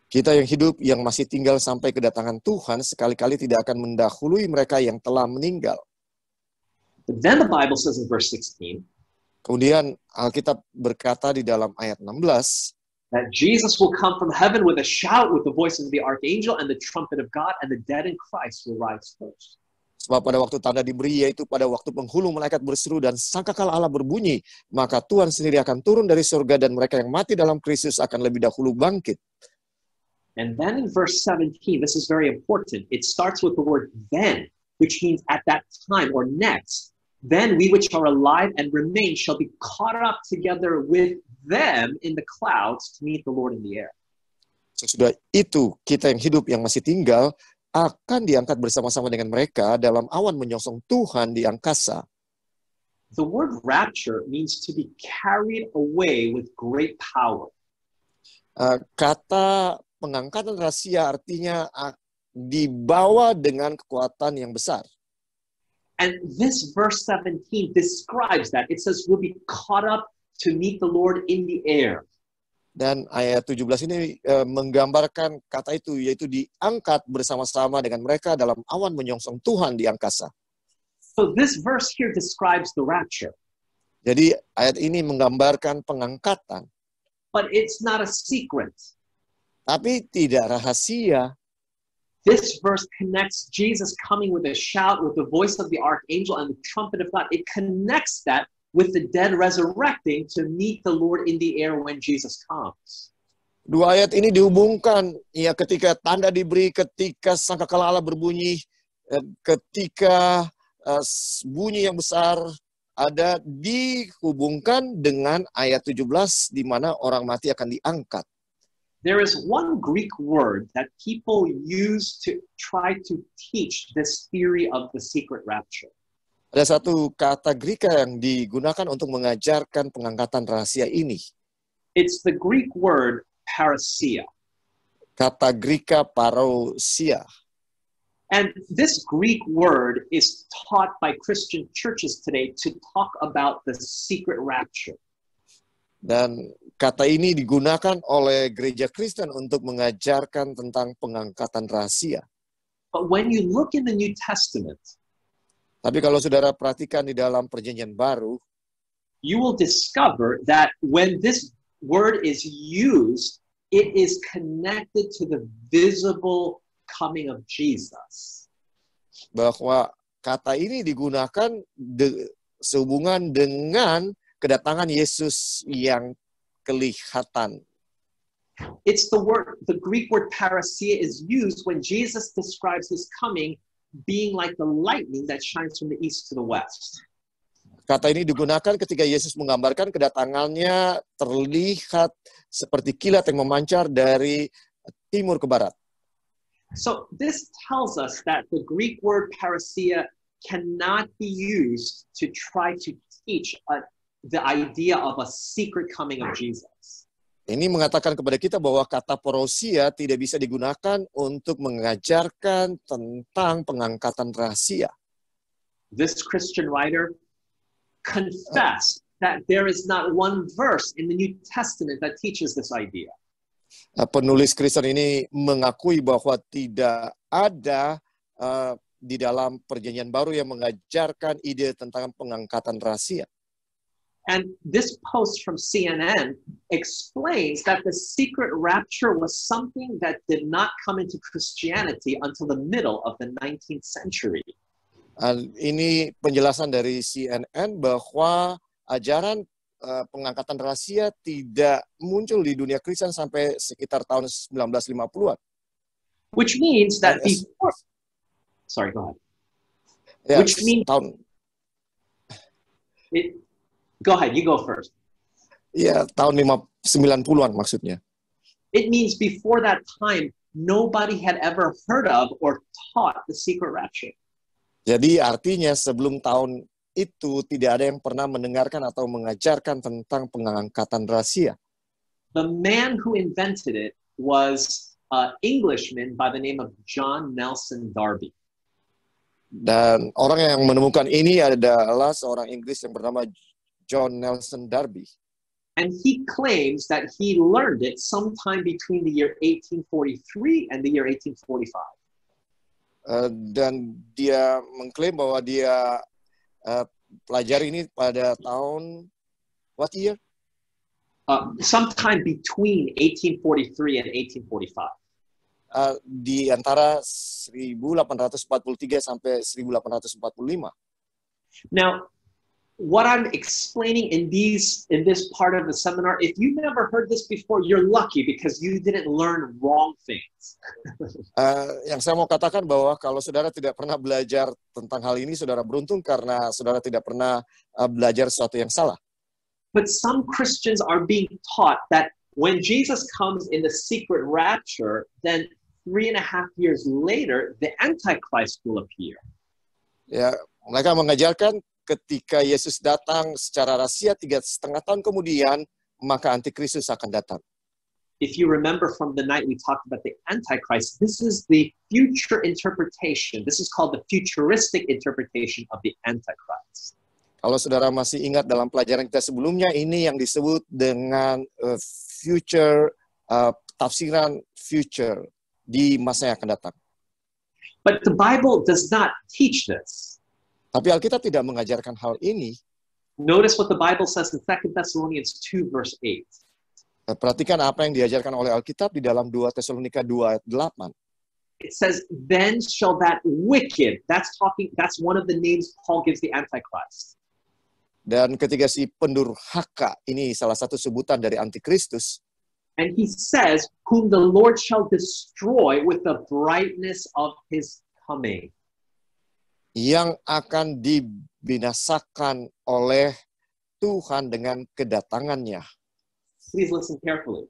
Kita yang hidup, yang masih tinggal sampai kedatangan Tuhan, sekali-kali tidak akan mendahului mereka yang telah meninggal. But then the Bible says in verse 16, kemudian Alkitab berkata di dalam ayat 16, that Jesus will come from heaven with a shout, with the voice of the archangel and the trumpet of God, and the dead in Christ will rise first. Sebab pada waktu tanda diberi, yaitu pada waktu penghulu malaikat berseru dan sangkakala Allah berbunyi, maka Tuhan sendiri akan turun dari surga dan mereka yang mati dalam Kristus akan lebih dahulu bangkit. And then in verse 17, this is very important. It starts with the word then, which means at that time or next. Then we which are alive and remain shall be caught up together with them in the clouds to meet the Lord in the air. Sesudah itu, kita yang hidup, yang masih tinggal, akan diangkat bersama-sama dengan mereka dalam awan menyongsong Tuhan di angkasa. The word rapture means to be carried away with great power. Kata pengangkatan rahasia artinya dibawa dengan kekuatan yang besar. And this verse 17 describes that. It says we'll be caught up to meet the Lord in the air. Dan ayat 17 ini menggambarkan kata itu, yaitu diangkat bersama-sama dengan mereka dalam awan menyongsong Tuhan di angkasa. So this verse here describes the rapture. Jadi ayat ini menggambarkan pengangkatan. But it's not a secret. Tapi tidak rahasia. This verse connects Jesus coming with a shout, with the voice of the archangel and the trumpet of God. It connects that with the dead resurrecting to meet the Lord in the air when Jesus comes. Dua ayat ini dihubungkan, ya, ketika tanda diberi, ketika sangkakala Allah berbunyi, ketika bunyi yang besar ada, dihubungkan dengan ayat 17 di mana orang mati akan diangkat. There is one Greek word that people use to try to teach this theory of the secret rapture. Ada satu kata Greka yang digunakan untuk mengajarkan pengangkatan rahasia ini. It's the Greek word parousia. Kata Greka parousia. And this Greek word is taught by Christian churches today to talk about the secret rapture. Dan kata ini digunakan oleh gereja Kristen untuk mengajarkan tentang pengangkatan rahasia. But when you look in the New Testament, tapi kalau saudara perhatikan di dalam Perjanjian Baru, you will discover that when this word is used, it is connected to the visible coming of Jesus. Bahwa kata ini digunakan sehubungan dengan kedatangan Yesus yang kelihatan. It's the Greek word parousia is used when Jesus describes his coming being like the lightning that shines from the east to the west. Kata ini digunakan ketika Yesus menggambarkan kedatangannya terlihat seperti kilat yang memancar dari timur ke barat. So this tells us that the Greek word parousia cannot be used to try to teach the idea of a secret coming of Jesus. Ini mengatakan kepada kita bahwa kata parousia tidak bisa digunakan untuk mengajarkan tentang pengangkatan rahasia. This Christian writer confessed that there is not one verse in the New Testament that teaches this idea. Penulis Kristen ini mengakui bahwa tidak ada di dalam Perjanjian Baru yang mengajarkan ide tentang pengangkatan rahasia. And this post from CNN explains that the secret rapture was something that did not come into Christianity until the middle of the 19th century. Ini penjelasan dari CNN bahwa ajaran pengangkatan rahasia tidak muncul di dunia Kristen sampai sekitar tahun 1950-an. Which means that before... Sorry, go ahead. Ya, Which means... Go ahead, you go first. Ya, tahun 90-an maksudnya. It means before that time, nobody had ever heard of or taught the secret rapture. Jadi artinya sebelum tahun itu tidak ada yang pernah mendengarkan atau mengajarkan tentang pengangkatan rahasia. The man who invented it was an Englishman by the name of John Nelson Darby. Dan orang yang menemukan ini adalah seorang Inggris yang bernama John Nelson Darby. And he claims that he learned it sometime between the year 1843 and the year 1845. Dan dia mengklaim bahwa dia pelajari ini pada tahun what year? Sometime between 1843 and 1845. Di antara 1843 sampai 1845. Now, what I'm explaining in this part of the seminar, if you've never heard this before, you're lucky because you didn't learn wrong things. Yang saya mau katakan bahwa kalau saudara tidak pernah belajar tentang hal ini, saudara beruntung karena saudara tidak pernah belajar sesuatu yang salah. But some Christians are being taught that when Jesus comes in the secret rapture, then 3.5 years later, the Antichrist will appear. Ya, mereka mengajarkan ketika Yesus datang secara rahasia 3,5 tahun kemudian, maka Antikristus akan datang. If you remember from the night we talked about the Antichrist, this is the future interpretation. This is called the futuristic interpretation of the Antichrist. Kalau saudara masih ingat dalam pelajaran kita sebelumnya, ini yang disebut dengan tafsiran future di masa yang akan datang. But the Bible does not teach this. Tapi Alkitab tidak mengajarkan hal ini. Notice what the Bible says in 2 Thessalonians 2 verse 8. Perhatikan apa yang diajarkan oleh Alkitab di dalam 2 Tesalonika 2 ayat 8. It says, then shall that wicked, that's one of the names Paul gives the Antichrist. Dan ketika si pendurhaka, ini salah satu sebutan dari Antikristus. And he says, whom the Lord shall destroy with the brightness of his coming. Yang akan dibinasakan oleh Tuhan dengan kedatangannya. Please listen carefully.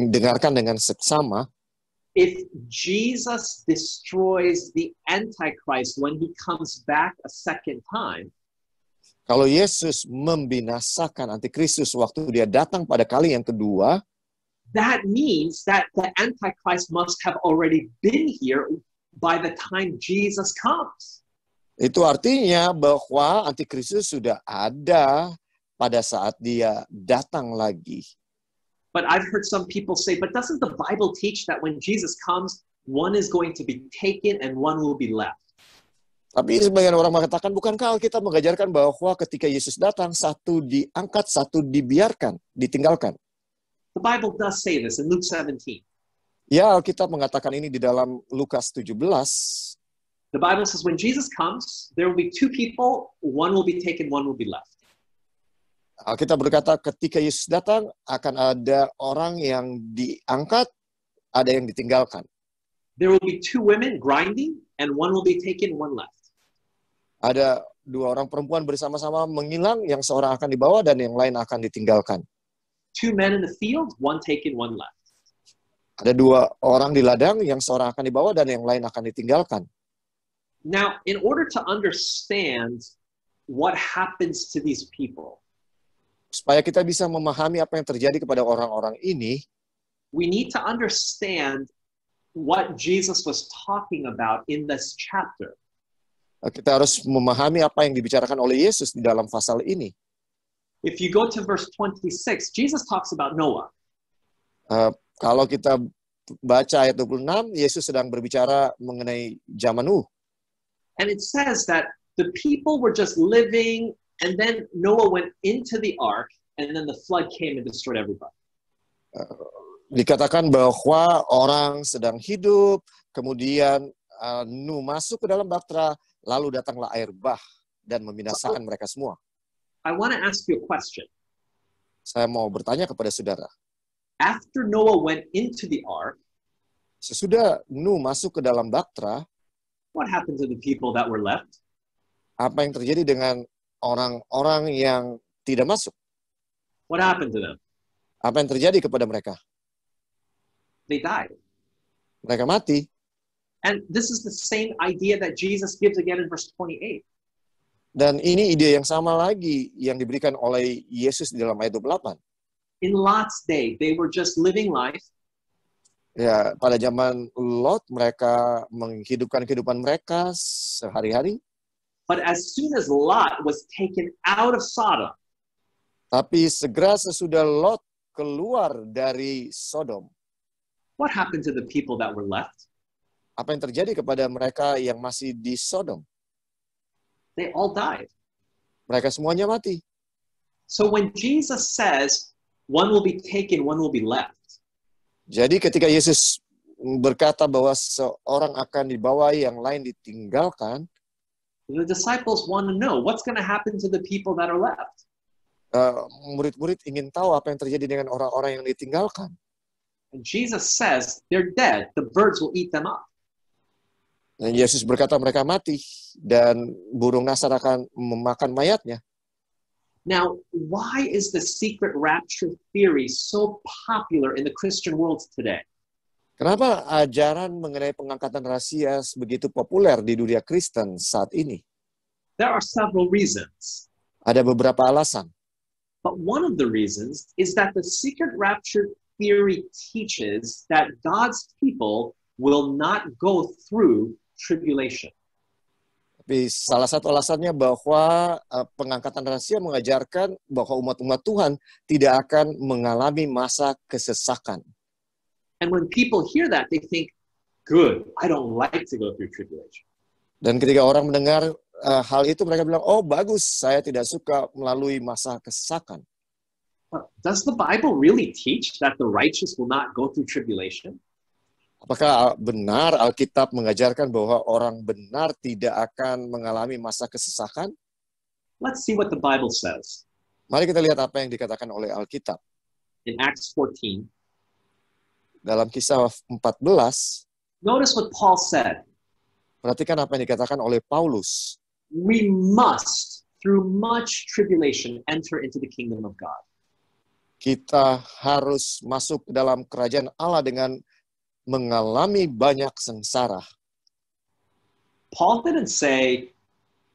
Dengarkan dengan seksama. If Jesus destroys the Antichrist when he comes back a second time, kalau Yesus membinasakan Antikristus waktu dia datang pada kali yang kedua, that means that the Antichrist must have already been here by the time Jesus comes. Itu artinya bahwa Antikristus sudah ada pada saat dia datang lagi. But I've heard some people say, but doesn't the Bible teach that when Jesus comes, one is going to be taken and one will be left? Tapi sebagian orang mengatakan, bukankah Alkitab mengajarkan bahwa ketika Yesus datang, satu diangkat, satu dibiarkan, ditinggalkan? The Bible does say this in Luke 17. Ya, Alkitab mengatakan ini di dalam Lukas 17. The Bible says when Jesus comes, there will be two people, one will be taken, one will be left. Alkitab berkata ketika Yesus datang akan ada orang yang diangkat, ada yang ditinggalkan. There will be two women grinding and one will be taken, one left. Ada dua orang perempuan bersama-sama mengilang, yang seorang akan dibawa dan yang lain akan ditinggalkan. Two men in the field, one taken, one left. Ada dua orang di ladang, yang seorang akan dibawa dan yang lain akan ditinggalkan. Now, in order to understand what happens to these people, Supaya kita bisa memahami apa yang terjadi kepada orang-orang ini, we need to understand what Jesus was talking about in this chapter. kita harus memahami apa yang dibicarakan oleh Yesus di dalam pasal ini. If you go to verse 26, Jesus talks about Noah. Kalau kita baca ayat 26, Yesus sedang berbicara mengenai zaman Nuh. And it says that the people were just living, and then Noah went into the ark, and then the flood came and destroyed everybody. Dikatakan bahwa orang sedang hidup, kemudian Nuh masuk ke dalam bahtera, lalu datanglah air bah dan membinasakan mereka semua. I want to ask you a question. Saya mau bertanya kepada saudara. After Noah went into the ark, Sesudah Nuh masuk ke dalam bahtera, what happened to the people that were left? apa yang terjadi dengan orang-orang yang tidak masuk? What happened to them? Apa yang terjadi kepada mereka? They died. Mereka mati. And this is the same idea that Jesus gives again in verse 28. Dan ini ide yang sama lagi yang diberikan oleh Yesus di dalam ayat 28. In Lot's day, they were just living life, Ya, pada zaman Lot mereka menghidupkan kehidupan mereka sehari-hari. but as soon as Lot was taken out of Sodom, Tapi segera sesudah Lot keluar dari Sodom, what happened to the people that were left? apa yang terjadi kepada mereka yang masih di Sodom? They all died. Mereka semuanya mati. So when Jesus says, one will be taken, one will be left, Jadi ketika Yesus berkata bahwa seorang akan dibawa, yang lain ditinggalkan, the disciples want to know what's going to happen to the people that are left. murid-murid ingin tahu apa yang terjadi dengan orang-orang yang ditinggalkan. And Jesus says, they're dead. The birds will eat them up. Dan Yesus berkata mereka mati dan burung nasar akan memakan mayatnya. Now, why is the secret rapture theory so popular in the Christian world today? Kenapa ajaran mengenai pengangkatan rahasia begitu populer di dunia Kristen saat ini? There are several reasons. Ada beberapa alasan. But one of the reasons is that the secret rapture theory teaches that God's people will not go through tribulation. Tapi salah satu alasannya bahwa pengangkatan rahasia mengajarkan bahwa umat-umat Tuhan tidak akan mengalami masa kesesakan. And when people hear that, they think, good, I don't like to go through tribulation. Dan ketika orang mendengar hal itu, mereka bilang, oh bagus, saya tidak suka melalui masa kesesakan. But does the Bible really teach that the righteous will not go through tribulation? Apakah benar Alkitab mengajarkan bahwa orang benar tidak akan mengalami masa kesesakan? Let's see what the Bible says. Mari kita lihat apa yang dikatakan oleh Alkitab. In Acts 14, Dalam Kisah 14, notice what Paul said. perhatikan apa yang dikatakan oleh Paulus. We must, through much tribulation, enter into the kingdom of God. Kita harus masuk dalam kerajaan Allah dengan mengalami banyak sengsara. Paul didn't say,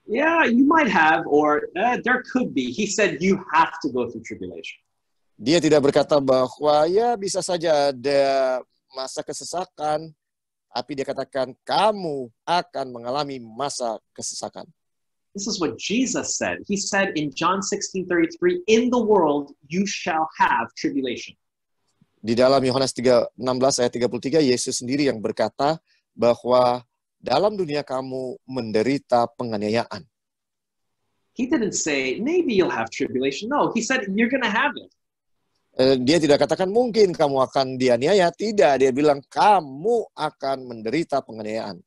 yeah, you might have, or there could be. He said, you have to go through tribulation. Dia tidak berkata bahwa ya bisa saja ada masa kesesakan, tapi dia katakan kamu akan mengalami masa kesesakan. This is what Jesus said. He said in John 16:33, in the world you shall have tribulation. Di dalam Yohanes 16 ayat 33, Yesus sendiri yang berkata bahwa dalam dunia kamu menderita penganiayaan. He didn't say, maybe you'll have tribulation. No, he said, you're going to have it. Dia tidak katakan mungkin kamu akan dianiaya. Tidak, dia bilang kamu akan menderita penganiayaan.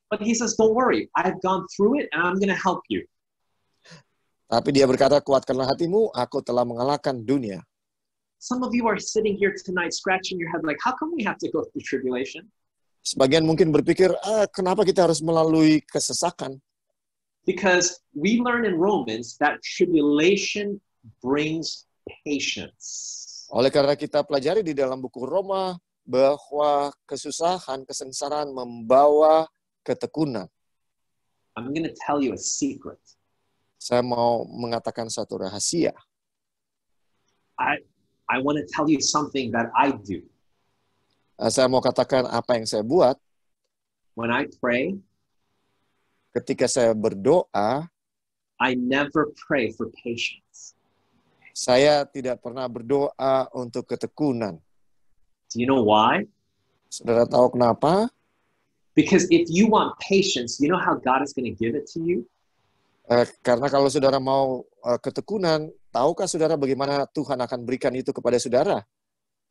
But he says, don't worry, I've gone through it and I'm going to help you. Tapi dia berkata, kuatkanlah hatimu, aku telah mengalahkan dunia. Some of you are sitting here tonight scratching your head like, how come we have to go through tribulation? Sebagian mungkin berpikir, kenapa kita harus melalui kesesakan? Because we learn in Romans that tribulation brings patience. Oleh karena kita pelajari di dalam buku Roma bahwa kesusahan, kesengsaraan membawa ketekunan. I'm going to tell you a secret. Saya mau mengatakan satu rahasia. I want to tell you something that I do. Saya mau katakan apa yang saya buat. When I pray, Ketika saya berdoa, I never pray for patience. saya tidak pernah berdoa untuk ketekunan. Do you know why? Saudara tahu kenapa? Because if you want patience, you know how God is going to give it to you? Karena kalau saudara mau ketekunan, tahukah saudara bagaimana Tuhan akan berikan itu kepada saudara?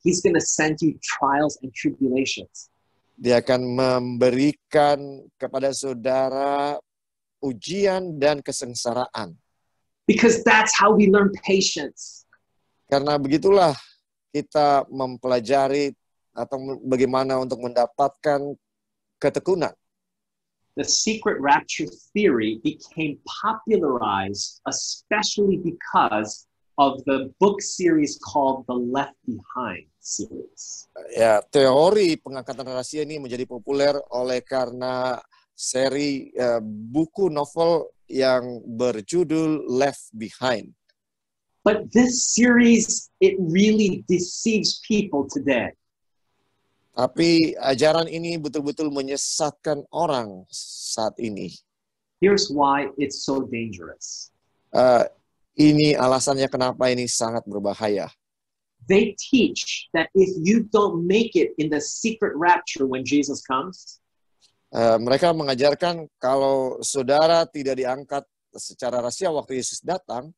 He's going to send you trials and tribulations. Dia akan memberikan kepada saudara ujian dan kesengsaraan. Because that's how we learn patience. Karena begitulah kita mempelajari atau bagaimana untuk mendapatkan ketekunan. The secret rapture theory became popularized especially because of the book series called The Left Behind series. Ya, teori pengangkatan rahasia ini menjadi populer oleh karena seri buku novel yang berjudul Left Behind. But this series, it really deceives people today. Tapi ajaran ini betul-betul menyesatkan orang saat ini. Here's why it's so dangerous. Ini alasannya kenapa ini sangat berbahaya. They teach that if you don't make it in the secret rapture when Jesus comes, Mereka mengajarkan kalau saudara tidak diangkat secara rahasia waktu Yesus datang,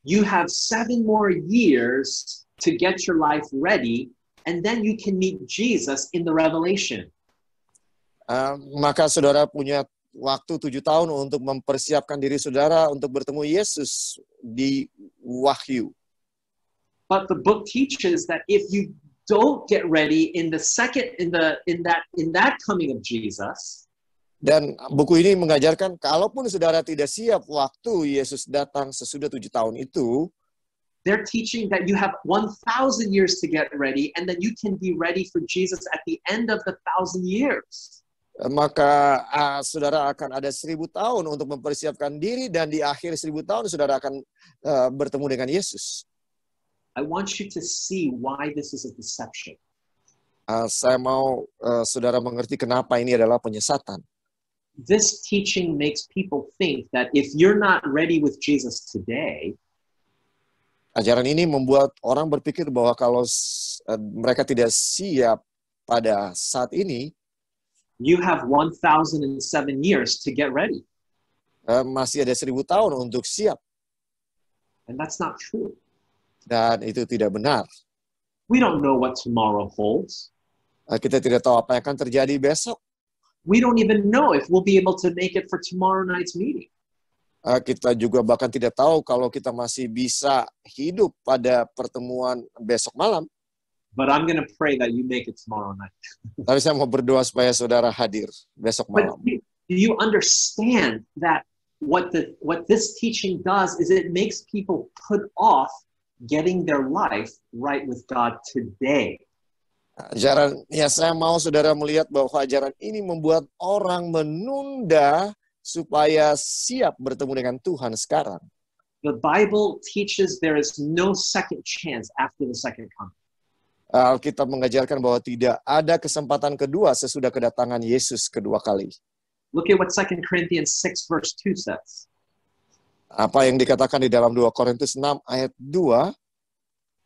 you have 7 more years to get your life ready, and then you can meet Jesus in the revelation. Maka saudara punya waktu 7 tahun untuk mempersiapkan diri saudara untuk bertemu Yesus di Wahyu. But the book teaches that if you don't get ready in the second in that coming of Jesus, dan buku ini mengajarkan kalaupun saudara tidak siap waktu Yesus datang sesudah 7 tahun itu, they're teaching that you have 1,000 years to get ready, and then you can be ready for Jesus at the end of the 1,000 years. Maka saudara akan ada 1.000 tahun untuk mempersiapkan diri, dan di akhir 1.000 tahun saudara akan bertemu dengan Yesus. I want you to see why this is a deception. Saya mau saudara mengerti kenapa ini adalah penyesatan. This teaching makes people think that if you're not ready with Jesus today, ajaran ini membuat orang berpikir bahwa kalau mereka tidak siap pada saat ini, you have 1,007 years to get ready. Masih ada 1.000 tahun untuk siap. And that's not true. Dan itu tidak benar. We don't know what tomorrow holds. Kita tidak tahu apa yang akan terjadi besok. We don't even know if we'll be able to make it for tomorrow night's meeting. Kita juga bahkan tidak tahu kalau kita masih bisa hidup pada pertemuan besok malam. But I'm going to pray that you make it tomorrow night. Tapi saya mau berdoa supaya saudara hadir besok malam. But do you understand that what this teaching does is it makes people put off getting their life right with God today. Ajaran, ya saya mau saudara melihat bahwa ajaran ini membuat orang menunda supaya siap bertemu dengan Tuhan sekarang. The Bible teaches there is no second chance after the second coming. Alkitab mengajarkan bahwa tidak ada kesempatan kedua sesudah kedatangan Yesus kedua kali. Look at what 2 Corinthians 6 verse 2 says. Apa yang dikatakan di dalam 2 Korintus 6 ayat 2,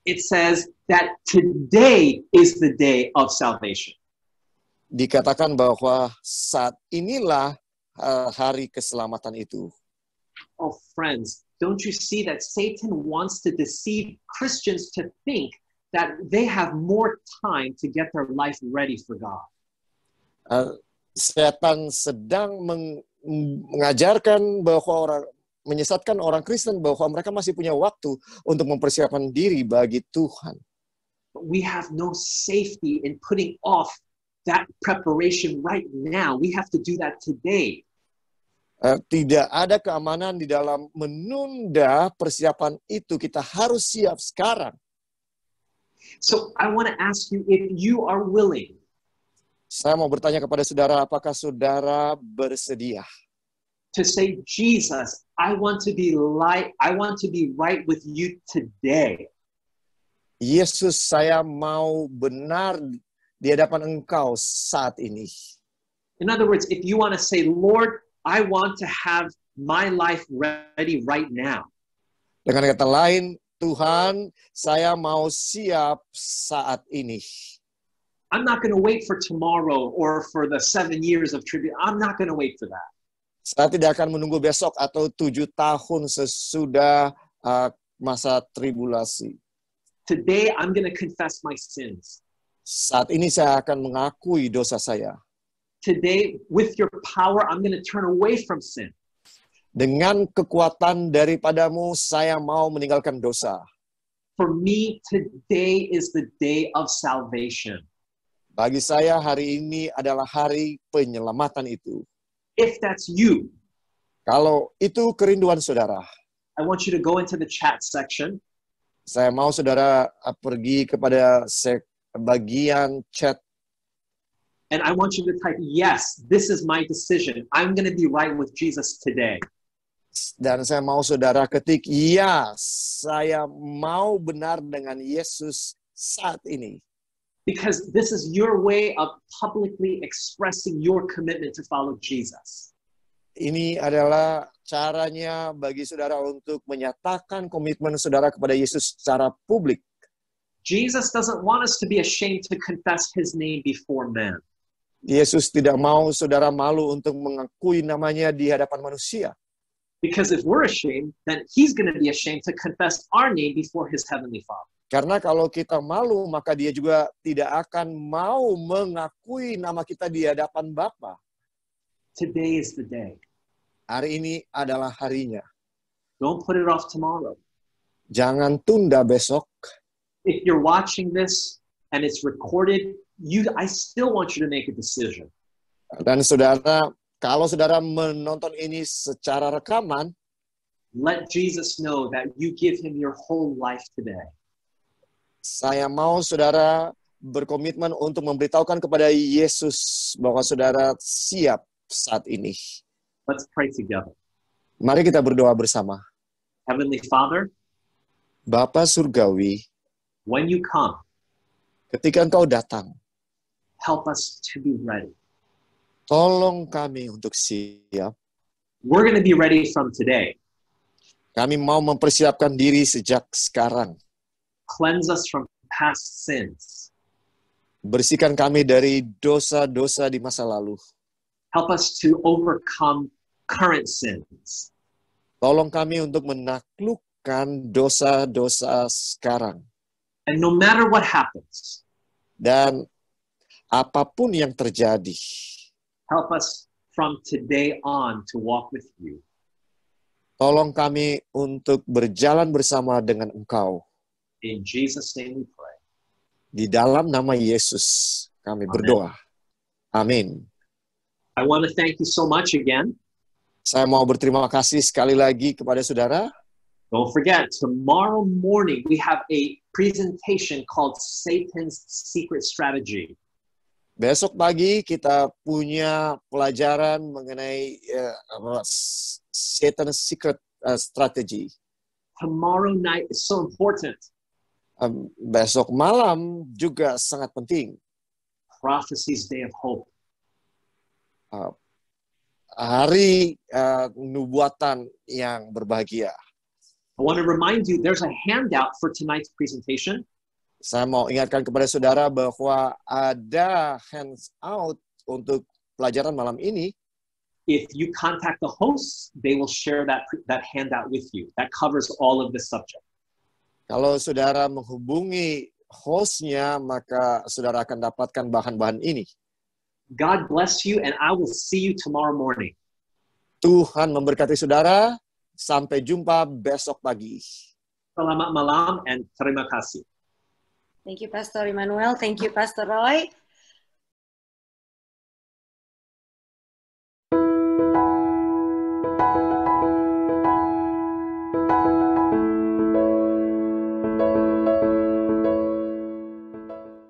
it says that today is the day of salvation. Dikatakan bahwa saat inilah hari keselamatan itu. Oh friends, don't you see that Satan wants to deceive Christians to think that they have more time to get their life ready for God. Setan sedang mengajarkan bahwa menyesatkan orang Kristen bahwa mereka masih punya waktu untuk mempersiapkan diri bagi Tuhan. But we have no safety in putting off that preparation right now. We have to do that today. Tidak ada keamanan di dalam menunda persiapan itu. Kita harus siap sekarang. So I want to ask you if you are willing. Saya mau bertanya kepada saudara, apakah saudara bersedia? To say, Jesus, I want to be right with you today. Yesus, saya mau benar di hadapan Engkau saat ini. In other words, if you want to say, Lord, I want to have my life ready right now. Dengan kata lain, Tuhan, saya mau siap saat ini. I'm not going to wait for tomorrow or for the 7 years of tribulation. I'm not going to wait for that. Saya tidak akan menunggu besok atau 7 tahun sesudah masa tribulasi. Today, I'm going to confess my sins. Saat ini saya akan mengakui dosa saya. Today, with your power, I'm going to turn away from sin. Dengan kekuatan daripadamu, saya mau meninggalkan dosa. For me, today is the day of salvation. Bagi saya, hari ini adalah hari penyelamatan itu. If that's you, Kalau itu kerinduan saudara, I want you to go into the chat section saya mau saudara pergi kepada bagian chat. and I want you to type, yes, this is my decision. I'm going to be right with Jesus today. Dan saya mau saudara ketik, ya, saya mau benar dengan Yesus saat ini. Because this is your way of publicly expressing your commitment to follow Jesus. Ini adalah caranya bagi saudara untuk menyatakan komitmen saudara kepada Yesus secara publik. Jesus doesn't want us to be ashamed to confess his name before men. Yesus tidak mau saudara malu untuk mengakui namanya di hadapan manusia. Because if we're ashamed, then he's going to be ashamed to confess our name before his heavenly Father. Karena kalau kita malu, maka dia juga tidak akan mau mengakui nama kita di hadapan Bapa. Today is the day. Hari ini adalah harinya. Don't put it off tomorrow. Jangan tunda besok. If you're watching this and it's recorded, I still want you to make a decision. Dan saudara, kalau saudara menonton ini secara rekaman, Let Jesus know that you give him your whole life today. saya mau saudara berkomitmen untuk memberitahukan kepada Yesus bahwa saudara siap saat ini. Let's pray together. Mari kita berdoa bersama. Heavenly Father, Bapa Surgawi, when you come, ketika Engkau datang, help us to be ready. tolong kami untuk siap. We're going to be ready from today. Kami mau mempersiapkan diri sejak sekarang. Cleanse us from past sins. Bersihkan kami dari dosa-dosa di masa lalu. Help us to overcome current sins. Tolong kami untuk menaklukkan dosa-dosa sekarang. And no matter what happens, Dan apapun yang terjadi, help us from today on to walk with you. tolong kami untuk berjalan bersama dengan Engkau. In Jesus' name we pray. Di dalam nama Yesus kami berdoa. Amin. I want to thank you so much again. Saya mau berterima kasih sekali lagi kepada saudara. Don't forget, tomorrow morning we have a presentation called Satan's Secret Strategy. Besok pagi kita punya pelajaran mengenai Satan's Secret Strategy. Tomorrow night is so important. Besok malam juga sangat penting. Prophecy's Day of Hope. Hari nubuatan yang berbahagia. I want to remind you there's a handout for tonight's presentation. Saya mau ingatkan kepada saudara bahwa ada handout untuk pelajaran malam ini. If you contact the hosts, they will share that handout with you. That covers all of this subject. Kalau saudara menghubungi hostnya, maka saudara akan dapatkan bahan-bahan ini. God bless you, and I will see you tomorrow morning. Tuhan memberkati saudara. Sampai jumpa besok pagi. Selamat malam, and terima kasih. Thank you, Pastor Emmanuel. Thank you, Pastor Roy.